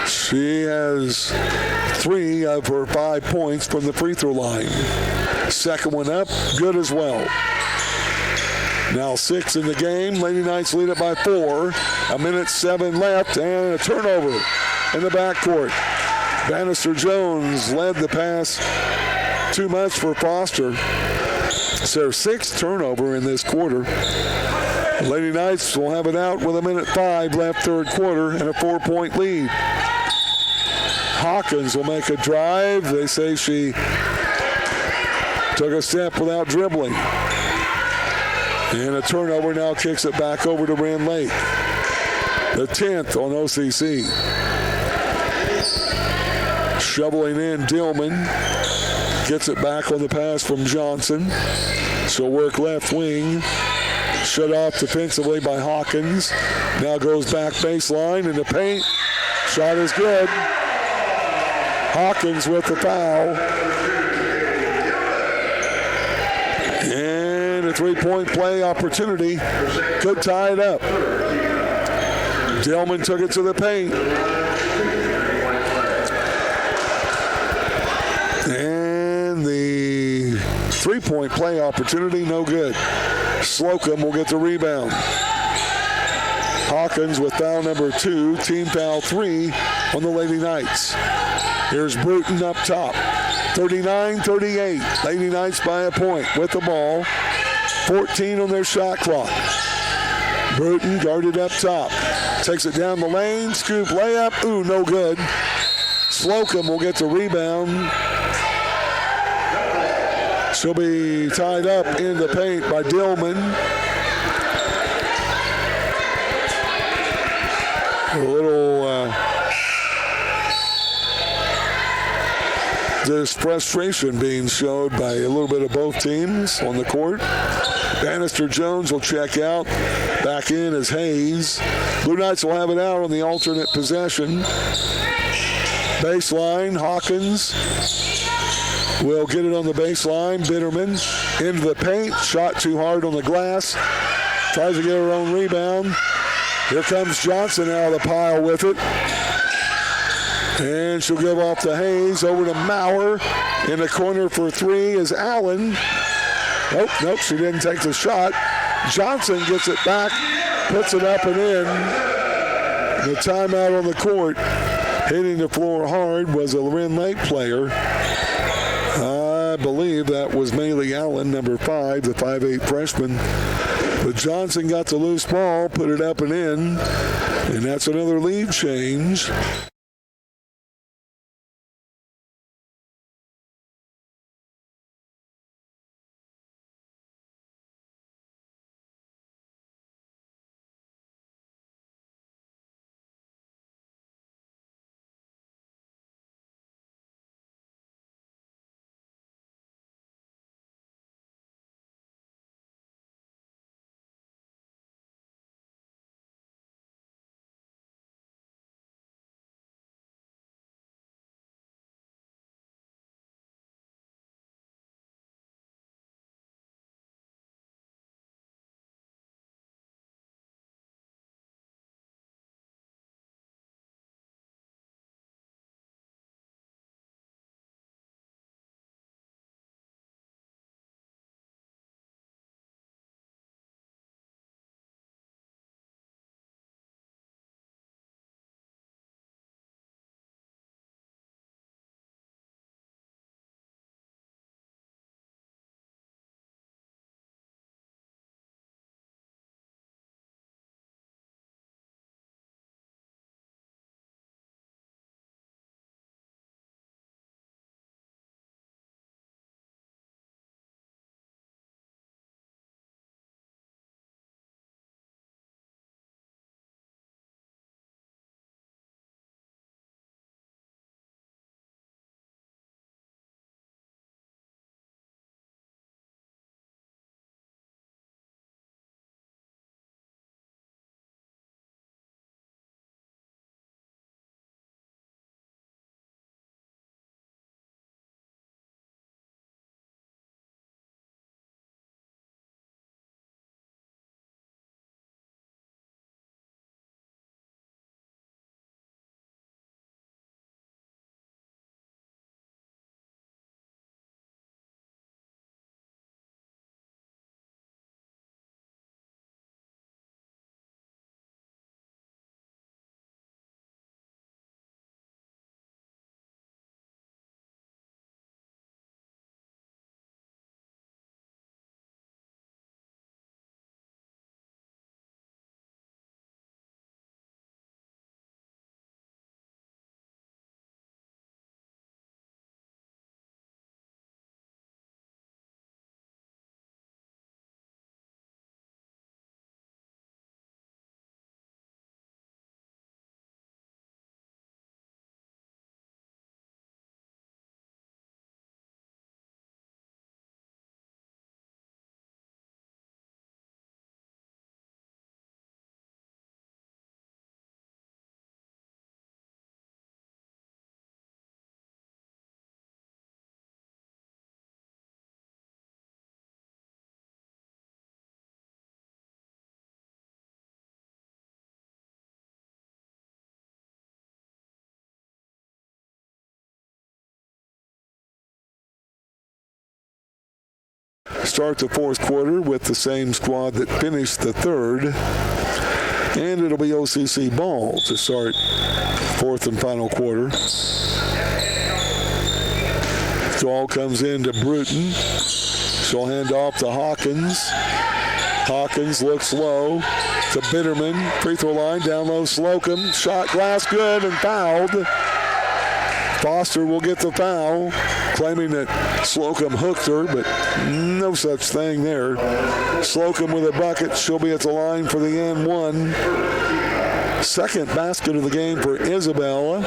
[SPEAKER 1] She has 3 of her 5 points from the free throw line. Second one up, good as well. Now 6 in the game. Lady Knights lead it by 4. 1:07 left and a turnover in the backcourt. Bannister Jones led the pass. Too much for Foster. It's their 6th turnover in this quarter. Lady Knights will have it out with 1:05 left third quarter and a 4-point lead. Hawkins will make a drive. They say she took a step without dribbling. And a turnover now kicks it back over to Rend Lake. The 10th on OCC. Shoveling in Dillman. Gets it back on the pass from Johnson. She'll work left wing. Shut off defensively by Hawkins. Now goes back baseline in the paint. Shot is good. Hawkins with the foul. And a 3-point play opportunity. Could tie it up. Dillman took it to the paint. And the 3-point play opportunity, no good. Slocum will get the rebound. Hawkins with foul number 2, team foul 3 on the Lady Knights. Here's Bruton up top. 39-38. Lady Knights by a point with the ball. 14 on their shot clock. Bruton guarded up top. Takes it down the lane. Scoop layup. Ooh, no good. Slocum will get the rebound. She'll be tied up in the paint by Dillman. A little there's frustration being showed by a little bit of both teams on the court. Bannister Jones will check out. Back in is Hayes. Blue Knights will have it out on the alternate possession. Baseline, Hawkins will get it on the baseline. Bitterman into the paint. Shot too hard on the glass. Tries to get her own rebound. Here comes Johnson out of the pile with it. And she'll give off to Hayes. Over to Maurer. In the corner for 3 is Allen. Nope, she didn't take the shot. Johnson gets it back. Puts it up and in. The timeout on the court. Hitting the floor hard was a Rend Lake player. I believe that was Maylee Allen, number 5, the 5'8 freshman. But Johnson got the loose ball, put it up and in, and that's another lead change. start the fourth quarter with the same squad that finished the third. And it'll be OCC ball to start fourth and final quarter. Ball comes into Bruton. She'll hand off to Hawkins. Hawkins looks low to Bitterman. Free throw line, down low, Slocum. Shot glass good and fouled. Foster will get the foul, claiming that Slocum hooked her, but no such thing there. Slocum with a bucket. She'll be at the line for the and one. Second basket of the game for Isabella.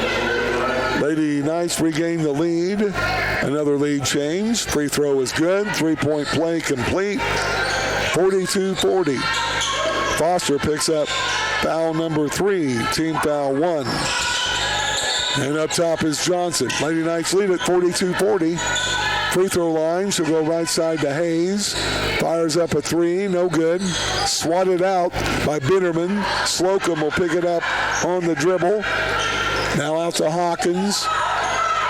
[SPEAKER 1] Lady Knights regain the lead. Another lead change. Free throw is good. Three-point play complete. 42-40. Foster picks up foul number 3. Team foul 1. And up top is Johnson. Lady Knights lead at 42-40. Free throw line. She'll go right side to Hayes. Fires up a 3. No good. Swatted out by Bitterman. Slocum will pick it up on the dribble. Now out to Hawkins.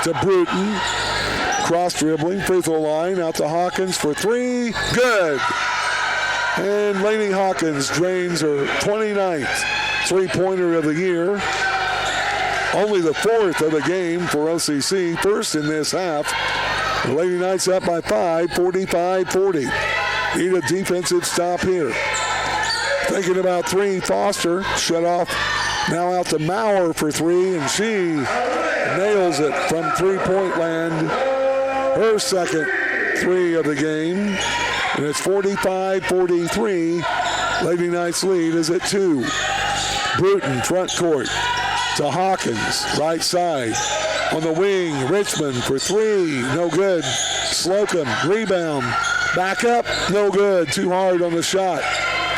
[SPEAKER 1] To Bruton. Cross dribbling. Free throw line. Out to Hawkins for 3. Good. And Lainey Hawkins drains her 29th three-pointer of the year. Only the fourth of the game for OCC. First in this half. The Lady Knights up by 5, 45-40. Need a defensive stop here. Thinking about 3, Foster. Shut off. Now out to Maurer for 3, and she nails it from three-point land. Her second 3 of the game. And it's 45-43. Lady Knights lead is at 2. Bruton, front court. To Hawkins, right side. On the wing, Richmond for 3, no good. Slocum, rebound, back up, no good. Too hard on the shot.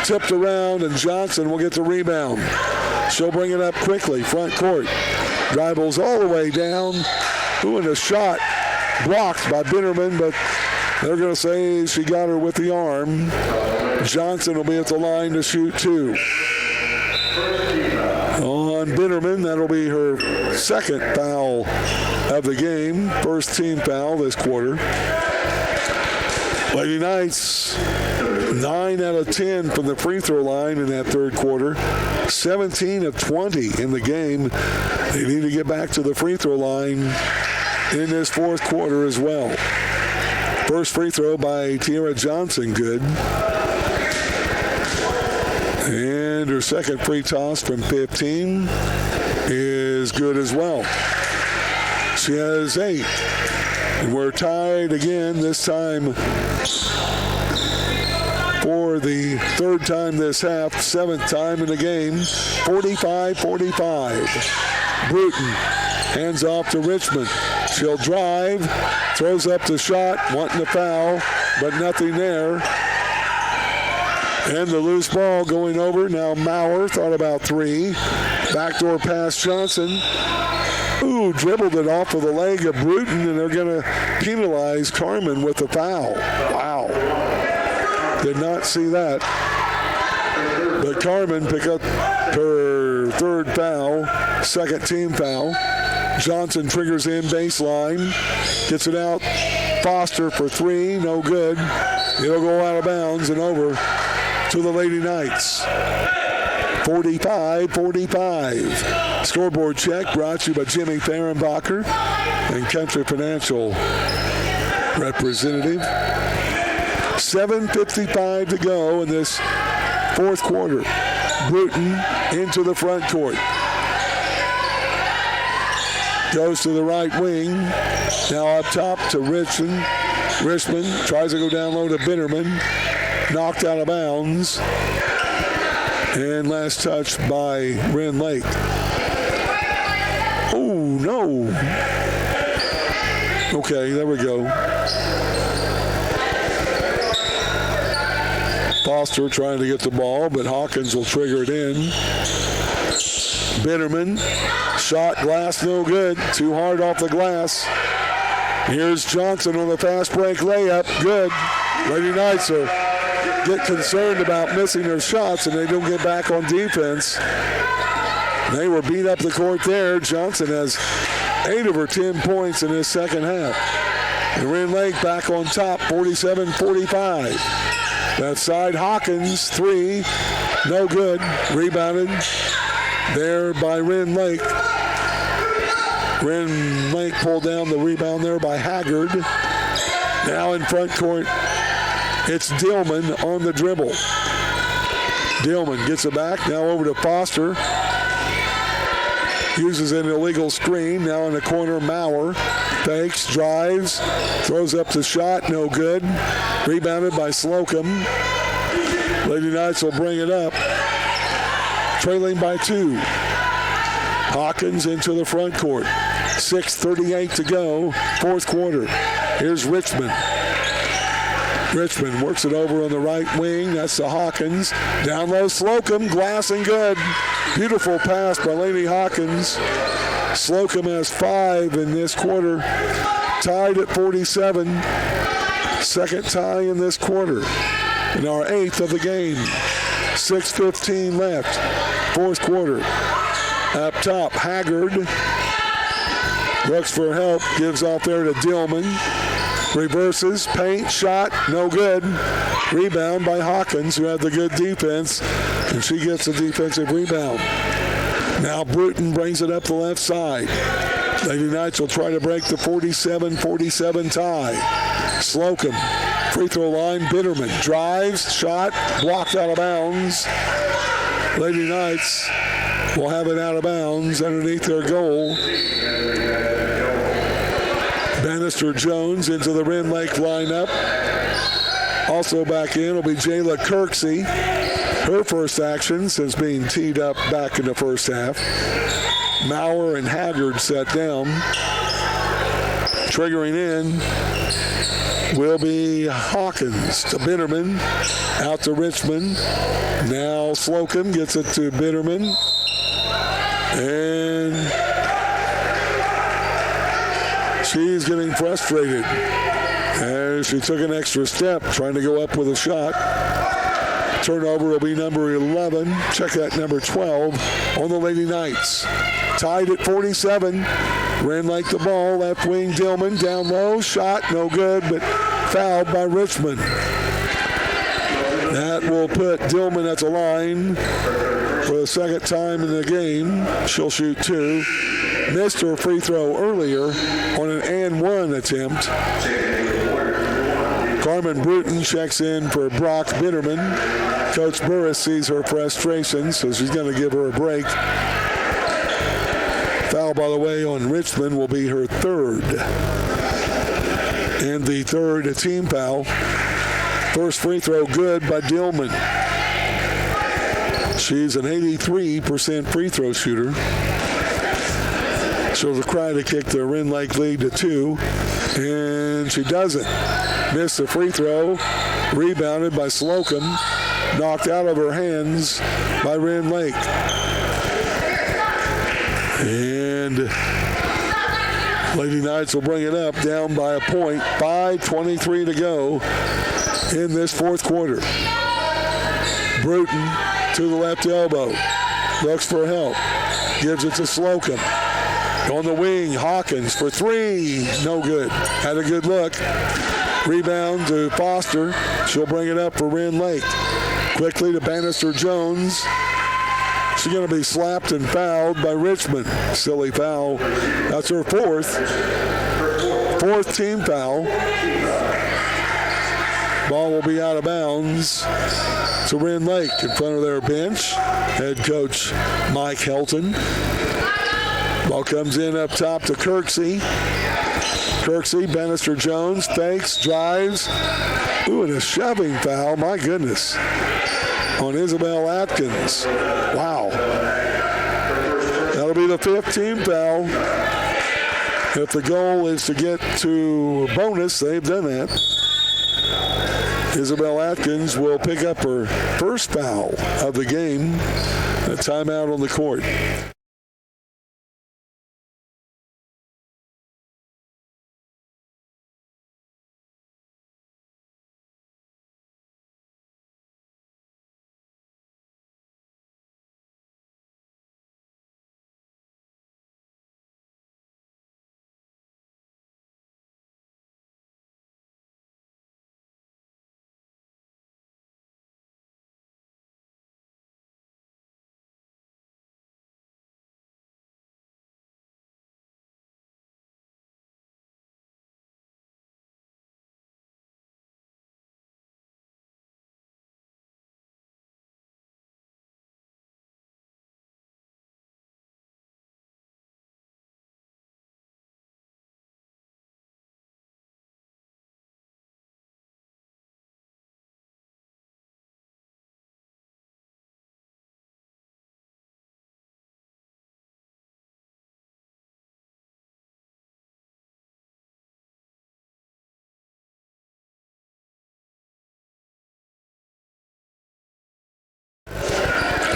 [SPEAKER 1] Tipped around, and Johnson will get the rebound. She'll bring it up quickly, front court. Dribbles all the way down. And a shot blocked by Bitterman, but they're going to say she got her with the arm. Johnson will be at the line to shoot 2. On Bitterman, that'll be her second foul of the game. First team foul this quarter. Lady Knights, 9 out of 10 from the free throw line in that third quarter. 17 of 20 in the game. They need to get back to the free throw line in this fourth quarter as well. First free throw by Tiara Johnson, good. And her second free toss from 15 is good as well. She has 8. And we're tied again, this time for the third time this half, 7th time in the game. 45-45. Bruton hands off to Richmond. She'll drive, throws up the shot, wanting a foul, but nothing there. And the loose ball going over. Now Maurer thought about 3. Backdoor pass Johnson. Ooh, dribbled it off of the leg of Bruton, and they're going to penalize Carmen with the foul. Wow. Did not see that. But Carmen picked up her third foul, second team foul. Johnson triggers in baseline. Gets it out. Foster for 3. No good. It'll go out of bounds and over to the Lady Knights. 45-45. Scoreboard check brought to you by Jimmy Fehrenbacher and Country Financial representative. 7:55 to go in this fourth quarter. Bruton into the front court. Goes to the right wing. Now up top to Richmond. Richmond tries to go down low to Bitterman. Knocked out of bounds. And last touch by Rend Lake. Oh, no. Okay, there we go. Foster trying to get the ball, but Hawkins will trigger it in. Bitterman, shot, glass, no good. Too hard off the glass. Here's Johnson on the fast break layup. Good. Lady Knights get concerned about missing their shots, and they don't get back on defense. They were beat up the court there. Johnson has 8 of her 10 points in this second half. And Rend Lake back on top, 47-45. Left side, Hawkins, three, no good. Rebounded there by Rend Lake. Rend Lake pulled down the rebound there by Haggard. Now in front court, it's Dillman on the dribble. Dillman gets it back, now over to Foster. Uses an illegal screen, now in the corner, Maurer. Fakes, drives, throws up the shot, no good. Rebounded by Slocum. Lady Knights will bring it up. Trailing by 2. Hawkins into the front court. 6:38 to go, fourth quarter. Here's Richmond. Richmond works it over on the right wing. That's the Hawkins. Down low, Slocum, glass and good. Beautiful pass by Lady Hawkins. Slocum has 5 in this quarter. Tied at 47. Second tie in this quarter. And our 8th of the game. 6:15 left. Fourth quarter. Up top, Haggard. Looks for help. Gives off there to Dillman. Reverses, paint, shot, no good. Rebound by Hawkins, who had the good defense, and she gets a defensive rebound. Now Bruton brings it up the left side. Lady Knights will try to break the 47-47 tie. Slocum, free throw line, Bitterman drives, shot, blocked out of bounds. Lady Knights will have it out of bounds underneath their goal. Bannister Jones into the Rend Lake lineup. Also back in will be Jayla Kirksey. Her first action since being teed up back in the first half. Maurer and Haggard set down. Triggering in will be Hawkins to Bitterman. Out to Richmond. Now Slocum gets it to Bitterman. And she's getting frustrated as she took an extra step trying to go up with a shot. Turnover will be number 11. Check that number 12 on the Lady Knights. Tied at 47. Rend Lake the ball. Left wing Dillman down low. Shot no good, but fouled by Richmond. That will put Dillman at the line for the second time in the game. She'll shoot 2. Missed her free throw earlier on an and 1 attempt. Carmen Bruton checks in for Brock Bitterman. Coach Burris sees her frustration, so she's going to give her a break. Foul, by the way, on Richmond will be her 3rd. And the 3rd team foul. First free throw good by Dillman. She's an 83% free throw shooter. She'll try to kick the Rend Lake lead to 2, and she doesn't. Missed the free throw. Rebounded by Slocum. Knocked out of her hands by Rend Lake. And Lady Knights will bring it up, down by a point. 5:23 to go in this fourth quarter. Bruton to the left elbow. Looks for help. Gives it to Slocum. On the wing, Hawkins for 3. No good. Had a good look. Rebound to Foster. She'll bring it up for Rend Lake. Quickly to Bannister Jones. She's going to be slapped and fouled by Richmond. Silly foul. That's her 4th. 4th team foul. Ball will be out of bounds to Rend Lake in front of their bench. Head coach Mike Helton. Ball comes in up top to Kirksey. Kirksey, Bannister Jones, fakes, drives. Ooh, and a shoving foul, my goodness, on Isabel Atkins. Wow. That'll be the 5th team foul. If the goal is to get to a bonus, they've done that. Isabel Atkins will pick up her first foul of the game. A timeout on the court.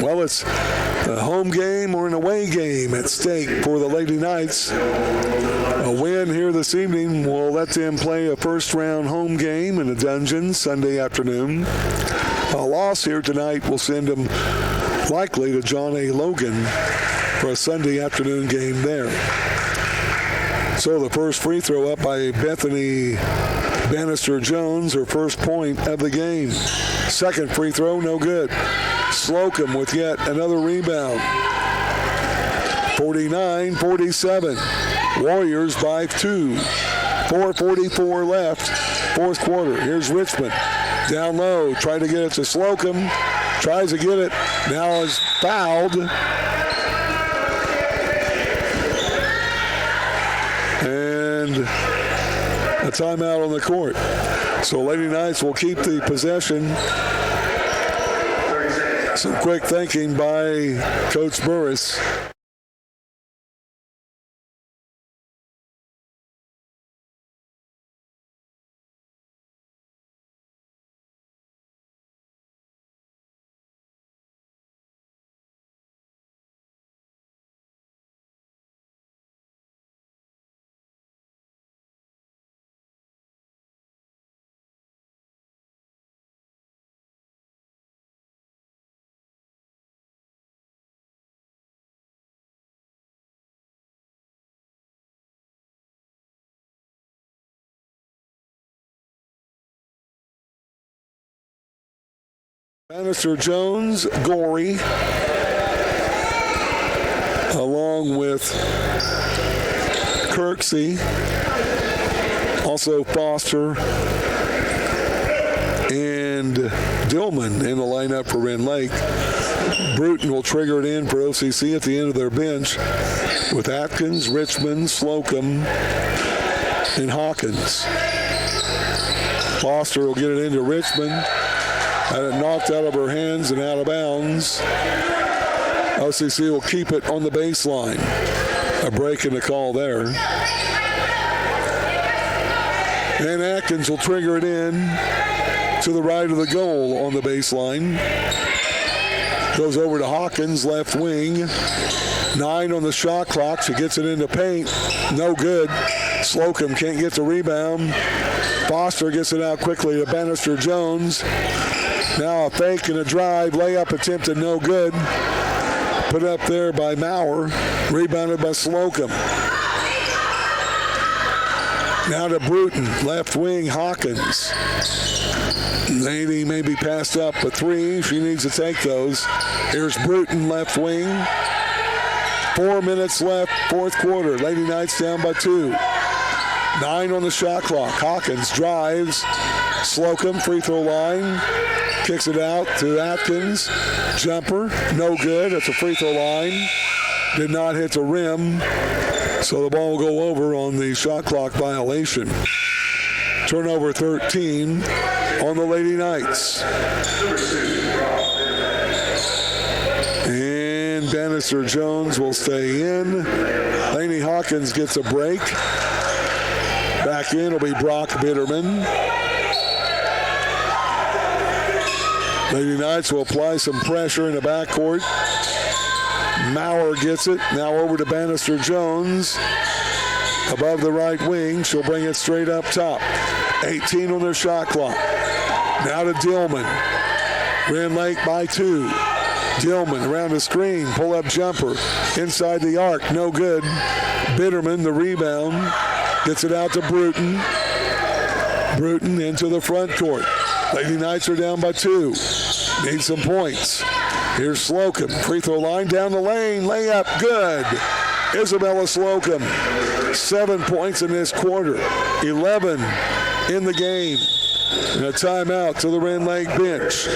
[SPEAKER 1] Well, it's a home game or an away game at stake for the Lady Knights. A win here this evening will let them play a first-round home game in the Dungeon Sunday afternoon. A loss here tonight will send them likely to John A. Logan for a Sunday afternoon game there. So the first free throw up by Bethany Bannister-Jones, her first point of the game. Second free throw, no good. Slocum with yet another rebound. 49-47. Warriors by 2. 4:44 left, fourth quarter. Here's Richmond. Down low, trying to get it to Slocum. Tries to get it. Now is fouled. And a timeout on the court. So Lady Knights will keep the possession. Some quick thinking by Coach Burris. Bannister-Jones, Gorey, along with Kirksey, also Foster, and Dillman in the lineup for Rend Lake. Bruton will trigger it in for OCC at the end of their bench with Atkins, Richmond, Slocum, and Hawkins. Foster will get it into Richmond. Had it knocked out of her hands and out of bounds. OCC will keep it on the baseline. A break in the call there. And Atkins will trigger it in to the right of the goal on the baseline. Goes over to Hawkins, left wing. 9 on the shot clock. She gets it into paint. No good. Slocum can't get the rebound. Foster gets it out quickly to Bannister-Jones. Now a fake and a drive. Layup attempted, no good. Put up there by Maurer. Rebounded by Slocum. Now to Bruton. Left wing, Hawkins. Lady may be passed up a 3. She needs to take those. Here's Bruton, left wing. 4 minutes left, fourth quarter. Lady Knights down by 2. 9 on the shot clock. Hawkins drives. Slocum, free throw line. Kicks it out to Atkins. Jumper, no good at the free throw line. Did not hit the rim. So the ball will go over on the shot clock violation. Turnover 13 on the Lady Knights. And Bannister-Jones will stay in. Lainey Hawkins gets a break. Back in will be Brock Bitterman. Lady Knights will apply some pressure in the backcourt. Maurer gets it. Now over to Bannister-Jones. Above the right wing. She'll bring it straight up top. 18 on their shot clock. Now to Dillman. Rend Lake by 2. Dillman around the screen. Pull-up jumper. Inside the arc. No good. Bitterman, the rebound. Gets it out to Bruton. Bruton into the front court. Lady Knights are down by 2. Need some points. Here's Slocum. Free throw line down the lane. Layup. Good. Isabella Slocum. 7 points in this quarter. 11 in the game. And a timeout to the Rend Lake bench.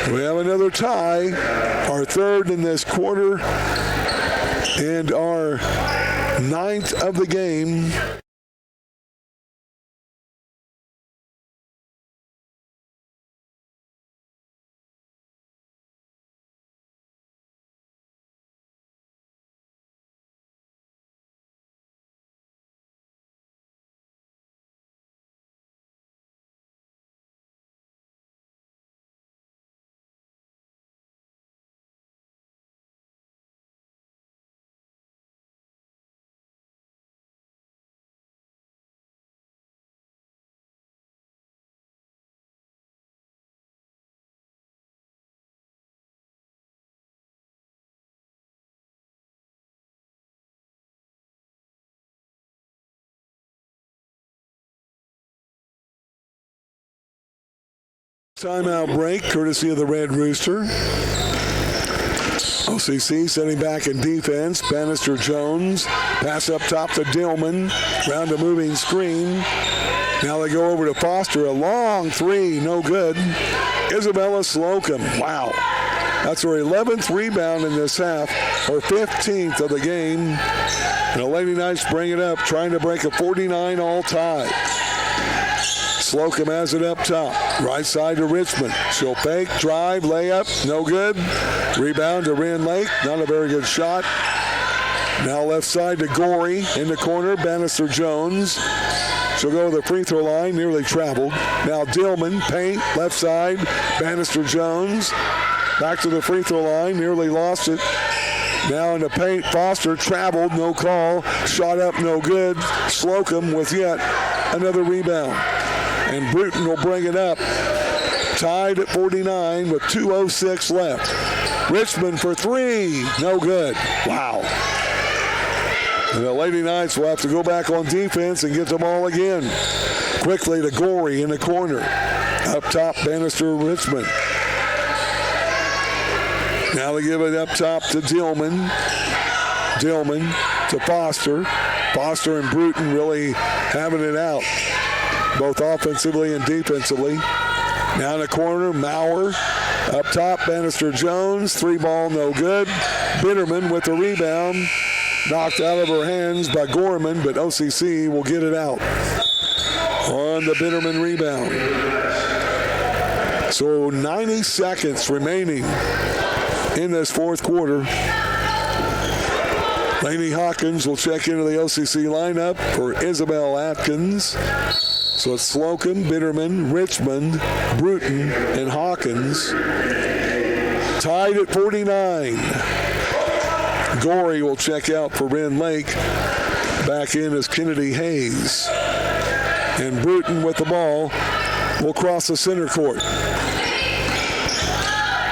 [SPEAKER 1] We have another tie. Our third in this quarter. And our 9th of the game. Timeout break, courtesy of the Red Rooster. OCC setting back in defense. Bannister Jones. Pass up top to Dillman. Round a moving screen. Now they go over to Foster. A long three, no good. Isabella Slocum. Wow. That's her 11th rebound in this half. Her 15th of the game. And the Lady Knights bring it up, trying to break a 49 all tie. Slocum has it up top. Right side to Richmond. She'll fake, drive, layup, no good. Rebound to Rend Lake, not a very good shot. Now left side to Gorey. In the corner, Bannister Jones. She'll go to the free throw line, nearly traveled. Now Dillman, paint, left side. Bannister Jones. Back to the free throw line, nearly lost it. Now in the paint, Foster traveled, no call. Shot up, no good. Slocum with yet another rebound. And Bruton will bring it up. Tied at 49 with 2:06 left. Richmond for three. No good. Wow. And the Lady Knights will have to go back on defense and get the ball again. Quickly to Gorey in the corner. Up top, Bannister Richmond. Now they give it up top to Dillman. Dillman to Foster. Foster and Bruton really having it out, both offensively and defensively. Now in the corner, Maurer. Up top, Bannister Jones. Three ball, no good. Bitterman with the rebound. Knocked out of her hands by Gorman, but OCC will get it out on the Bitterman rebound. So 90 seconds remaining in this fourth quarter. Lainey Hawkins will check into the OCC lineup for Isabel Atkins. So it's Slocum, Bitterman, Richmond, Bruton, and Hawkins. Tied at 49. Gorey will check out for Rend Lake. Back in is Kennedy Hayes. And Bruton with the ball will cross the center court.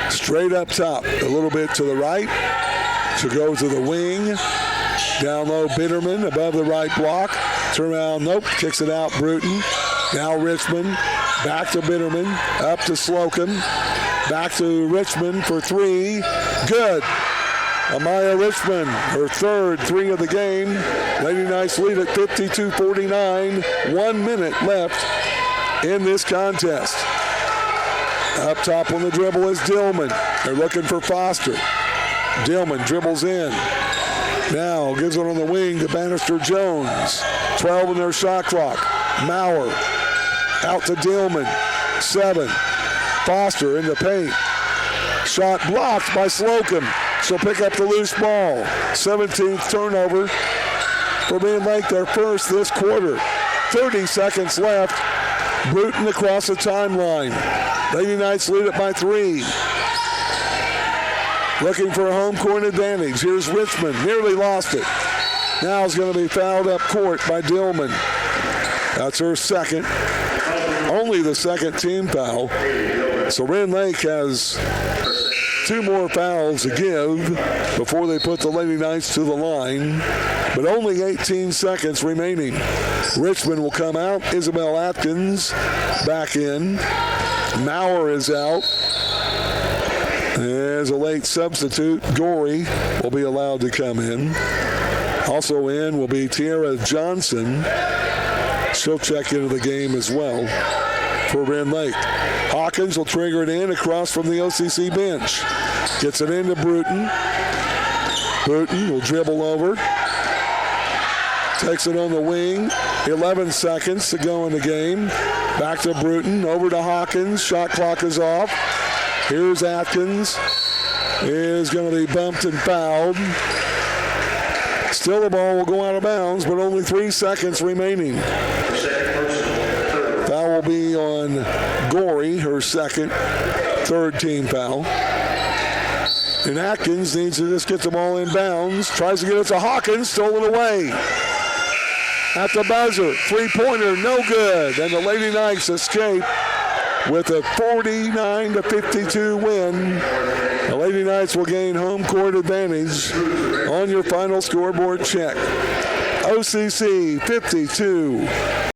[SPEAKER 1] Straight up top, a little bit to the right. She'll go to the wing. Down low, Bitterman above the right block. Turn around, nope, kicks it out, Bruton. Now Richmond, back to Bitterman, up to Slocum. Back to Richmond for three. Good. Amaya Richmond, her third three of the game. Lady Knights lead at 52-49. 1 minute left in this contest. Up top on the dribble is Dillman. They're looking for Foster. Dillman dribbles in. Now gives it on the wing to Bannister Jones. 12 in their shot clock. Maurer out to Dillman. 7. Foster in the paint. Shot blocked by Slocum. She'll pick up the loose ball. 17th turnover for Rend Lake, their first this quarter. 30 seconds left. Bruton across the timeline. Lady Knights lead it by 3. Looking for a home court advantage. Here's Richmond. Nearly lost it. Now is going to be fouled up court by Dillman. That's her second. Only the second team foul. So Rend Lake has 2 more fouls to give before they put the Lady Knights to the line. But only 18 seconds remaining. Richmond will come out. Isabel Atkins back in. Maurer is out. As a late substitute, Gorey will be allowed to come in. Also in will be Tiara Johnson. She'll check into the game as well for Rend Lake. Hawkins will trigger it in across from the OCC bench. Gets it into Bruton. Bruton will dribble over. Takes it on the wing. 11 seconds to go in the game. Back to Bruton. Over to Hawkins. Shot clock is off. Here's Atkins. Is going to be bumped and fouled. Still the ball will go out of bounds, but only 3 seconds remaining. Foul will be on Gorey, her second, third team foul. And Atkins needs to just get the ball in bounds. Tries to get it to Hawkins, stolen away. At the buzzer, three-pointer, no good. And the Lady Knights escape with a 49-52 win. The Lady Knights will gain home court advantage on your final scoreboard check. OCC 52,